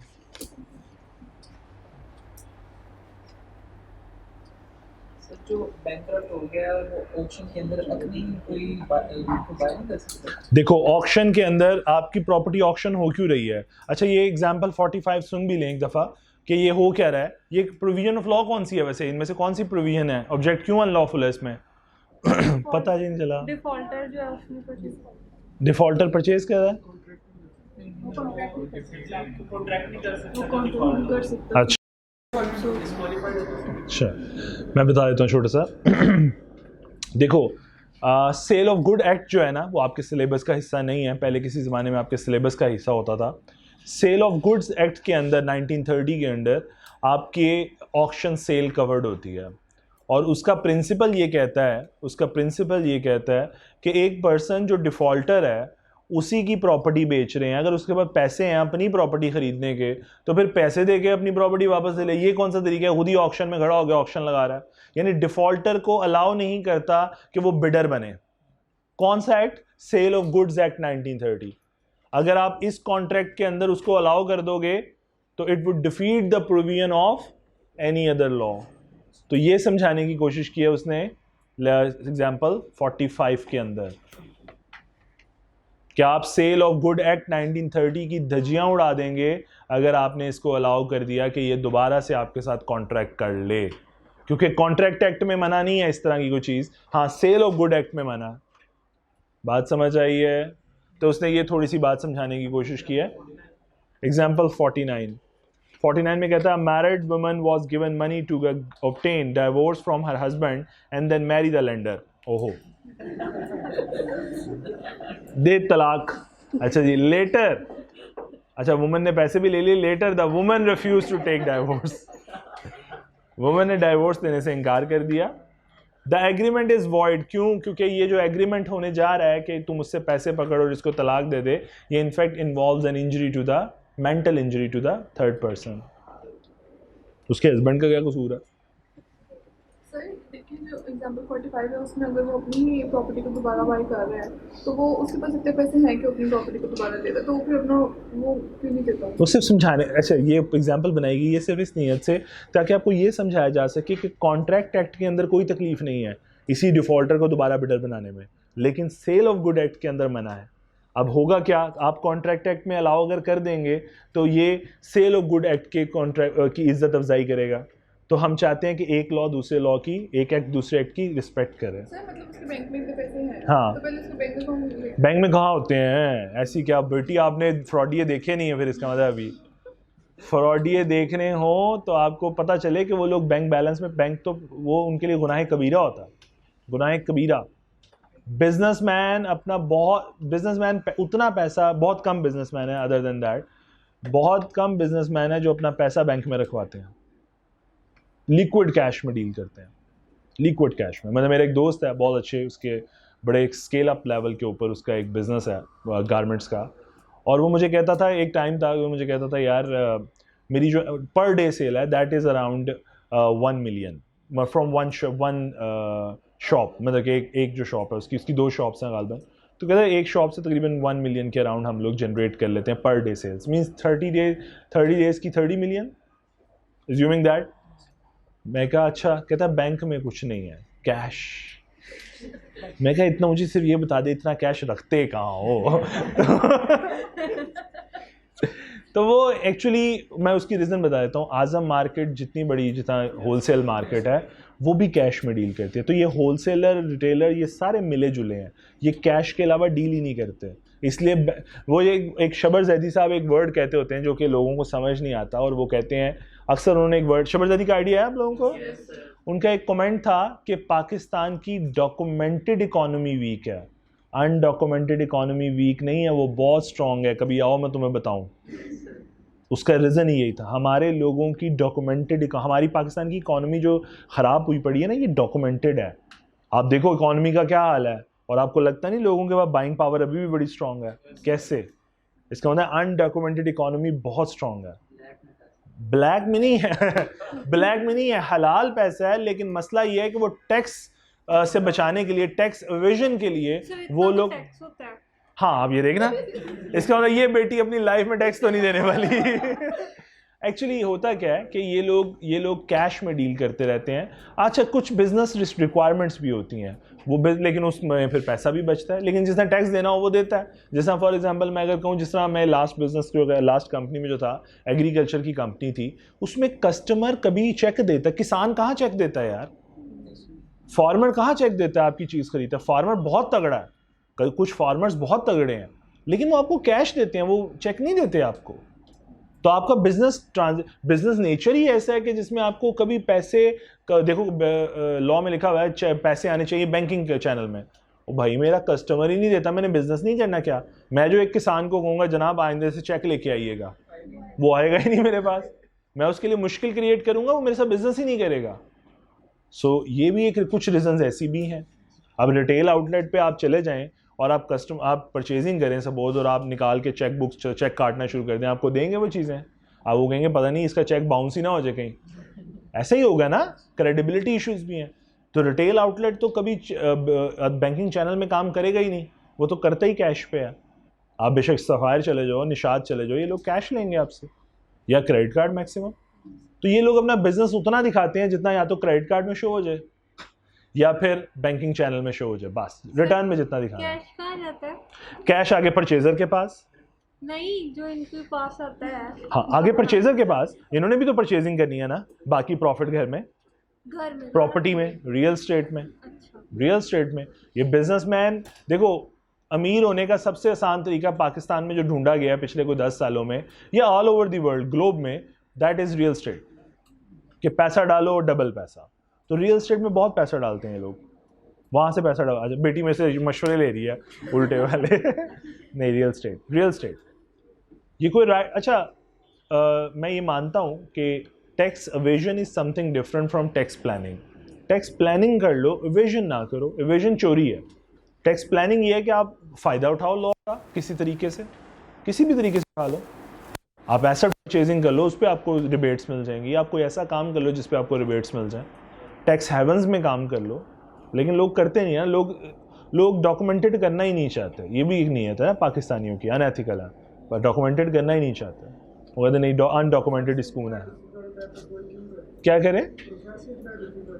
जो बैंकरप्ट हो गया वो ऑक्शन के अंदर अपनी कोई बाय नहीं कर सकता।
देखो ऑक्शन के अंदर आपकी प्रॉपर्टी ऑक्शन हो क्यों रही है। अच्छा ये एग्जांपल 45 सुन भी लें एक दफा कि ये हो क्या रहा है। ये प्रोविजन ऑफ लॉ कौन सी है वैसे, इनमें से कौन सी प्रोविजन है, ऑब्जेक्ट क्यों अनलॉफुल है इसमें? पता ही नहीं चला।
डिफॉल्टर जो है उसने परचेज,
डिफॉल्टर परचेज कर रहा है। अच्छा अच्छा, मैं बता देता हूँ छोटा सा। देखो सेल ऑफ गुड एक्ट जो है ना वो आपके सिलेबस का हिस्सा नहीं है, पहले किसी ज़माने में आपके सिलेबस का हिस्सा होता था। सेल ऑफ गुड्स एक्ट के अंदर 1930 के अंदर आपके ऑक्शन सेल कवर्ड होती है, और उसका प्रिंसिपल ये कहता है कि एक पर्सन जो डिफ़ॉल्टर है उसी की प्रॉपर्टी बेच रहे हैं, अगर उसके पास पैसे हैं अपनी प्रॉपर्टी खरीदने के तो फिर पैसे दे के अपनी प्रॉपर्टी वापस ले ले। ये कौन सा तरीका है, खुद ही ऑक्शन में खड़ा हो गया ऑक्शन लगा रहा है। यानी डिफॉल्टर को अलाउ नहीं करता कि वो बिडर बने। कौन सा act? Sale of goods act 1930। अगर आप इस कॉन्ट्रैक्ट के अंदर उसको अलाउ कर दोगे तो it would defeat the provision of any other law. तो ये समझाने की कोशिश की है उसने एग्जाम्पल 45 के अंदर। क्या आप सेल ऑफ गुड एक्ट 1930 की धज्जियां उड़ा देंगे अगर आपने इसको अलाउ कर दिया कि ये दोबारा से आपके साथ कॉन्ट्रैक्ट कर ले, क्योंकि कॉन्ट्रैक्ट एक्ट में मना नहीं है इस तरह की कोई चीज़, हाँ सेल ऑफ गुड एक्ट में मना। बात समझ आई है? तो उसने ये थोड़ी सी बात समझाने की कोशिश की है। एग्जाम्पल 49 में कहता है married woman was given money to obtain divorce from her husband and then marry the lender. ओहो, दे तलाक, अच्छा जी, लेटर, अच्छा वुमन ने पैसे भी ले लिए, later the woman refuse to take divorce, woman ने डाइवोर्स देने से इनकार कर दिया। द एग्रीमेंट इज वॉइड, क्यों? क्योंकि ये जो एग्रीमेंट होने जा रहा है कि तुम उससे पैसे पकड़ो और इसको तलाक दे दे, ये in fact involves an injury to the mental injury to the third person. उसके हस्बैंड का क्या कसूर है?
सर देखिए, जो एग्जाम्पल 45 है उसमें अगर वो अपनी प्रॉपर्टी को दोबारा बाई कर रहे हैं तो वो उसके पास इतने पैसे हैं कि अपनी प्रॉपर्टी को दोबारा दे रहा है, तो वो फिर अपना वो क्यों नहीं देता?
वो सिर्फ समझाने, अच्छा ये एग्जांपल बनाएगी ये सिर्फ इस नीयत से ताकि आपको ये समझाया जा सके कि कॉन्ट्रैक्ट एक्ट के अंदर कोई तकलीफ नहीं है इसी डिफॉल्टर को दोबारा बिडर बनाने में, लेकिन सेल ऑफ गुड एक्ट के अंदर मना है। अब होगा क्या, आप कॉन्ट्रैक्ट एक्ट में अलाउ अगर कर देंगे तो ये सेल ऑफ गुड एक्ट के कॉन्ट्रैक्ट की इज्जत अफजाई करेगा। तो हम चाहते हैं कि एक लॉ दूसरे लॉ की, एक एक्ट दूसरे एक्ट की रिस्पेक्ट करे।
सर मतलब उसके बैंक में इतने पैसे हैं,
हाँ।
तो पहले उसके बैंक अकाउंट
बैंक में कहाँ होते हैं? ऐसी क्या बेटी, आपने फ्रॉडिये देखे नहीं है? फिर इसका मतलब अभी फ्रॉडिये देखने हो तो आपको पता चले कि वो लोग बैंक बैलेंस में, बैंक तो वो उनके लिए गुनाह कबीरा होता है, गुनाह कबीरा। बिजनेसमैन अपना बहुत, बिजनेसमैन उतना पैसा, बहुत कम बिजनेसमैन है अदर देन दैट, बहुत कम बिजनेसमैन है जो अपना पैसा बैंक में रखवाते हैं, लिक्विड कैश में डील करते हैं, लिक्विड कैश में। मतलब मेरा एक दोस्त है बहुत अच्छे, उसके बड़े एक स्केल अप लेवल के ऊपर उसका एक बिज़नेस है गारमेंट्स का, और वो मुझे कहता था, एक टाइम था वो मुझे कहता था यार मेरी जो पर डे सेल है that is around 1 million from one shop, मतलब कि एक जो शॉप है उसकी 2 शॉप्स हैं गालबन, तो कहता है एक शॉप से तकरीबन 1 मिलियन के अराउंड हम लोग जनरेट कर लेते हैं per day sales, means 30 days की 30 मिलियन, एज्यूमिंग दैट। मैं कहा अच्छा, कहता बैंक में कुछ नहीं है, कैश। मैं कहा इतना, मुझे सिर्फ ये बता दे इतना कैश रखते कहाँ हो? तो वो एक्चुअली मैं उसकी रीज़न बता देता हूँ। आज़म मार्केट जितनी बड़ी, जितना होलसेल मार्केट है वो भी कैश में डील करती है, तो ये होलसेलर रिटेलर ये सारे मिले जुले हैं, ये कैश के अलावा डील ही नहीं करते। इसलिए वो ये एक शबर जैदी साहब एक वर्ड कहते होते हैं जो कि लोगों को समझ नहीं आता, और वो कहते हैं अक्सर, उन्होंने एक वर्ड, शबर जैदी का आइडिया है आप लोगों को? yes, उनका एक कमेंट था कि पाकिस्तान की डॉक्यूमेंटेड इकोनॉमी वीक है, अनडॉक्यूमेंटेड इकोनॉमी वीक नहीं है, वो बहुत स्ट्रांग है, कभी आओ मैं तुम्हें बताऊं। उसका रीज़न ही यही था, हमारे लोगों की डॉक्यूमेंटेड, हमारी पाकिस्तान की इकोनॉमी जो ख़राब हुई पड़ी है ना, ये डॉक्यूमेंटेड है। आप देखो इकोनॉमी का क्या हाल है, और आपको लगता नहीं लोगों के पास बाइंग पावर अभी भी बड़ी स्ट्रांग है? कैसे? इसका मतलब अनडॉक्यूमेंटेड इकोनॉमी बहुत स्ट्रांग है। ब्लैक में नहीं है ब्लैक में नहीं है, हलाल पैसा है, लेकिन मसला ये है कि वो टैक्स से बचाने के लिए, टैक्स एवेजन के लिए वो लोग, हाँ आप ये देखना, इसका मतलब ये बेटी अपनी लाइफ में टैक्स तो नहीं देने वाली। एक्चुअली होता क्या है कि ये लोग कैश में डील करते रहते हैं। अच्छा कुछ बिजनेस रिक्वायरमेंट्स भी होती हैं वो, लेकिन उसमें फिर पैसा भी बचता है, लेकिन जिसने टैक्स देना हो वो देता है। जैसा फॉर एग्जांपल मैं अगर कहूँ, जिस तरह मैं लास्ट कंपनी में जो था, एग्रीकल्चर की कंपनी थी, उसमें कस्टमर कभी चेक देता, किसान कहाँ चेक देता है यार? फार्मर कहाँ चेक देता है आपकी चीज़ खरीदता है? फार्मर बहुत तगड़ा है, कुछ फार्मर्स बहुत तगड़े हैं, लेकिन वो आपको कैश देते हैं, वो चेक नहीं देते आपको। तो आपका बिजनेस नेचर ही ऐसा है कि जिसमें आपको कभी पैसे, देखो लॉ में लिखा हुआ है पैसे आने चाहिए बैंकिंग के चैनल में। ओ भाई मेरा कस्टमर ही नहीं देता, मैंने बिजनेस नहीं करना क्या? मैं जो एक किसान को कहूँगा जनाब आइंदे से चेक लेके आइएगा, वो आएगा ही नहीं मेरे पास, मैं उसके लिए मुश्किल क्रिएट करूँगा, वो मेरे साथ बिजनेस ही नहीं करेगा। सो ये भी एक कुछ रीजंस ऐसी भी हैं। अब रिटेल आउटलेट पे आप चले जाएं और आप आप परचेजिंग करें सपोज, और आप निकाल के चेक बुक चेक काटना शुरू कर दें, आपको देंगे वो चीज़ें? आप वो कहेंगे पता नहीं इसका चेक बाउंस ही ना हो जाए कहीं, ऐसा ही होगा ना, क्रेडिबिलिटी इश्यूज भी हैं। तो रिटेल आउटलेट तो कभी बैंकिंग चैनल में काम करेगा ही नहीं, वो तो करता ही कैश पे है। आप बेशक सफायर चले जाओ, निशाद चले जाओ, ये लोग कैश लेंगे आपसे या क्रेडिट कार्ड मैक्सिमम। तो ये लोग अपना बिजनेस उतना दिखाते हैं जितना या तो क्रेडिट कार्ड में शो हो जाए या फिर बैंकिंग चैनल में शो हो जाए, बस रिटर्न में जितना दिखाना है।
कैश कहाँ जाता है?
कैश आगे परचेजर के पास
नहीं, जो इनके पास आता है।
हाँ आगे परचेजर के पास, इन्होंने भी तो परचेजिंग करनी है ना, बाकी प्रॉफिट घर में प्रॉपर्टी में, रियल स्टेट में।
अच्छा।
रियल स्टेट में ये बिजनेसमैन, देखो अमीर होने का सबसे आसान तरीका पाकिस्तान में जो ढूंढा गया है पिछले कोई 10 सालों में या all over the world globe में, दैट इज रियल स्टेट, कि पैसा डालो और डबल पैसा। तो रियल स्टेट में बहुत पैसा डालते हैं ये लोग, वहाँ से पैसा डबल। अच्छा बेटी में से मशवरे ले रही है उल्टे वाले नहीं, रियल स्टेट ये कोई राइट। अच्छा मैं ये मानता हूँ कि tax evasion is something different from tax planning. Tax planning कर लो, एवेजन ना करो। एवेजन चोरी है। टैक्स प्लानिंग ये है कि आप फ़ायदा उठाओ लॉ का किसी तरीके से, किसी भी तरीके से उठा लो। आप एसेट परचेजिंग कर लो, उस पर आपको रिबेट्स मिल जाएंगी। आप कोई ऐसा काम कर लो जिस पे आपको रिबेट्स मिल जाएं। टैक्स हेवन्स में काम कर लो, लेकिन लोग करते नहीं है। लोग डॉक्यूमेंटेड करना ही नहीं चाहते। ये भी एक नीयत है पाकिस्तानियों की, अनएथिकल है, पर डॉक्यूमेंटेड करना ही नहीं चाहते। वो कहते नहीं अनडॉक्यूमेंटेड स्कूल है, क्या करें।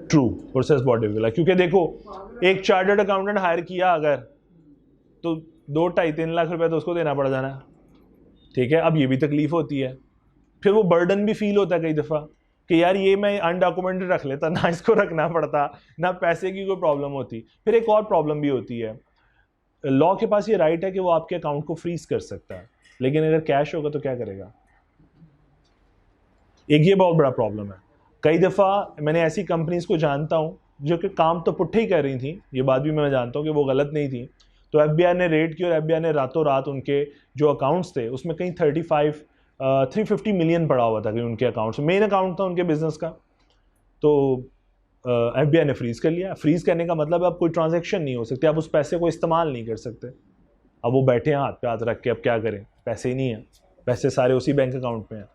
ट्रू, प्रोसेस बहुत डिफिकल्ट है, क्योंकि देखो एक चार्टर्ड अकाउंटेंट हायर किया अगर, तो 2-2.5-3 लाख रुपए तो उसको देना पड़ जाना, ठीक है। अब ये भी तकलीफ होती है, फिर वो बर्डन भी फील होता है कई दफ़ा कि यार ये मैं अनडॉक्यूमेंटेड रख लेता, ना इसको रखना पड़ता, ना पैसे की कोई प्रॉब्लम होती। फिर एक और प्रॉब्लम भी होती है, लॉ के पास ये राइट है कि वो आपके अकाउंट को फ्रीज कर सकता है, लेकिन अगर कैश होगा तो क्या करेगा। एक ये बहुत बड़ा प्रॉब्लम है। कई दफ़ा मैंने ऐसी कंपनीज को जानता हूँ जो कि काम तो पुट्ठे ही कर रही थी, ये बात भी मैं जानता हूँ कि वो गलत नहीं थी, तो FBI ने रेड की और FBI ने रातों रात उनके जो अकाउंट्स थे उसमें कहीं 350 मिलियन पड़ा हुआ था कहीं उनके अकाउंट्स में, मेन अकाउंट था उनके बिजनेस का, तो FBI ने फ्रीज़ कर लिया। फ्रीज़ करने का मतलब अब कोई ट्रांजैक्शन नहीं हो सकती, आप उस पैसे को इस्तेमाल नहीं कर सकते। अब वो बैठे हैं हाथ पे हाथ रख के, अब क्या करें, पैसे ही नहीं हैं, पैसे सारे उसी बैंक अकाउंट में हैं।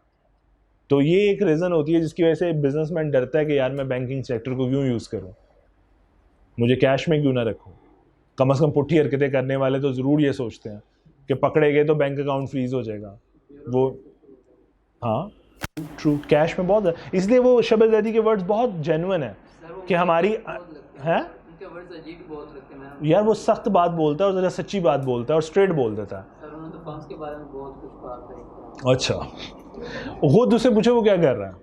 तो ये एक रीज़न होती है जिसकी वजह से बिजनेसमैन डरता है कि यार मैं बैंकिंग सेक्टर को क्यों यूज़ करूँ, मुझे कैश में क्यों ना रखूँ। कम से कम पुट्ठी हरकतें करने वाले तो ज़रूर ये सोचते हैं कि पकड़े गए तो बैंक अकाउंट फ्रीज हो जाएगा। वो हाँ ट्रू, कैश में बहुत है, इसलिए वो शबज़ ज़ैदी के वर्ड्स बहुत जेन्युइन है कि हमारी है यार, वो सख्त बात बोलता है और ज़रा सच्ची बात बोलता है और स्ट्रेट बोल देता है। अच्छा, खुद उससे पूछे वो क्या कर रहा है,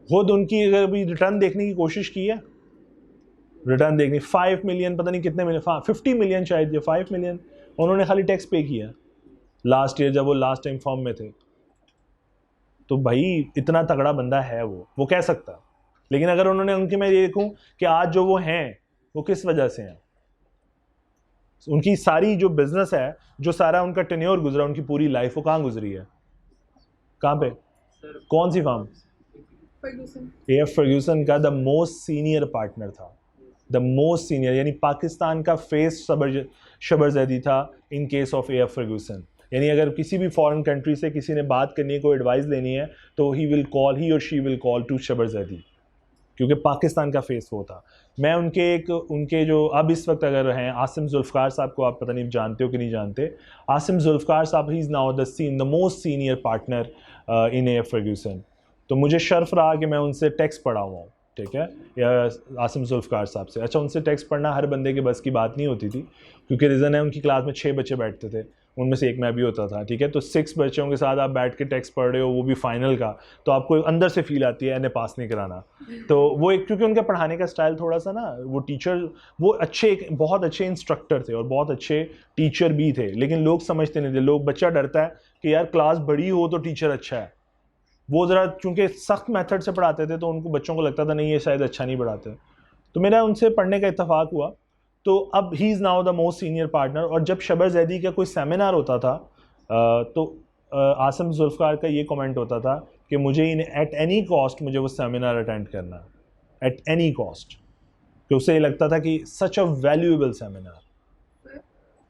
खुद उनकी अगर अभी रिटर्न देखने की कोशिश की है, रिटर्न देखनी 5 मिलियन पता नहीं कितने मिलियन, 50 मिलियन शायद या 5 मिलियन उन्होंने खाली टैक्स पे किया लास्ट ईयर जब वो लास्ट टाइम फॉर्म में थे। तो भाई इतना तगड़ा बंदा है वो कह सकता। लेकिन अगर उन्होंने उनकी, मैं ये देखूं कि आज जो वो हैं वो किस वजह से हैं, उनकी सारी जो बिजनेस है, जो सारा उनका टेन्योर गुजरा, उनकी पूरी लाइफ वो कहाँ गुजरी है, कहाँ पे, कौन सी फर्म, AF फर्ग्यूसन का द मोस्ट सीनियर पार्टनर था, द मोस्ट सीनियर, यानी पाकिस्तान का फेस शबर ज़ैदी था in case of AF Ferguson. यानी अगर किसी भी फॉरेन कंट्री से किसी ने बात करनी है, कोई एडवाइस लेनी है, तो ही और she will call to Shabbar Zaidi, क्योंकि पाकिस्तान का फेस वो था। मैं उनके जो अब इस वक्त अगर हैं आसिम जुल्फ़कार साहब को, आप पता नहीं जानते हो कि नहीं जानते, आसिम जुल्फ़कार साहब he is now the most senior partner in AF Ferguson. तो मुझे शर्फ रहा कि मैं उनसे टैक्स पढ़ा हुआ हूँ, ठीक है, या आसिम जुल्फ़कार साहब से। अच्छा, उनसे टैक्स पढ़ना हर बंदे के बस की बात नहीं होती थी, क्योंकि रीज़न है उनकी क्लास में 6 बच्चे बैठते थे, उनमें से एक मैं भी होता था, ठीक है। तो 6 बच्चों के साथ आप बैठ के टैक्स पढ़ रहे हो, वो भी फाइनल का, तो आपको अंदर से फील आती है इन्हें पास नहीं कराना। तो वो एक, क्योंकि उनका पढ़ाने का स्टाइल थोड़ा सा ना, वो टीचर वो बहुत अच्छे इंस्ट्रक्टर थे और बहुत अच्छे टीचर भी थे, लेकिन लोग समझते नहीं थे। बच्चा डरता है कि यार क्लास बड़ी हो तो टीचर अच्छा है, वो ज़रा चूँकि सख्त मेथड से पढ़ाते थे तो उनको बच्चों को लगता था नहीं ये शायद अच्छा नहीं पढ़ाते। तो मेरा उनसे पढ़ने का इत्तेफाक हुआ। तो अब ही is now the most senior partner. और जब शबर ज़ैदी का कोई सेमिनार होता था तो आसिम जुल्फ़कार का ये कमेंट होता था कि मुझे एट एनी कॉस्ट मुझे वो सेमिनार अटेंड करना है, एट एनी कॉस्ट, कि उसे ये लगता था कि सच अ वैल्यूएबल सेमिनार।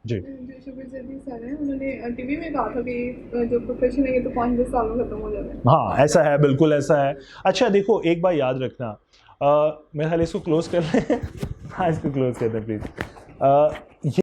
जी,
जो शबर ज़ैदी सर हैं उन्होंने टीवी में कहा था कि जो प्रोफेशन है ये तो 5-10 साल में ख़त्म हो जाता है।
हाँ ऐसा है, बिल्कुल ऐसा है। अच्छा देखो एक बात याद रखना, मेरे ख्याल इसको क्लोज़ कर लें हाँ इसको क्लोज़ कर दें प्लीज़।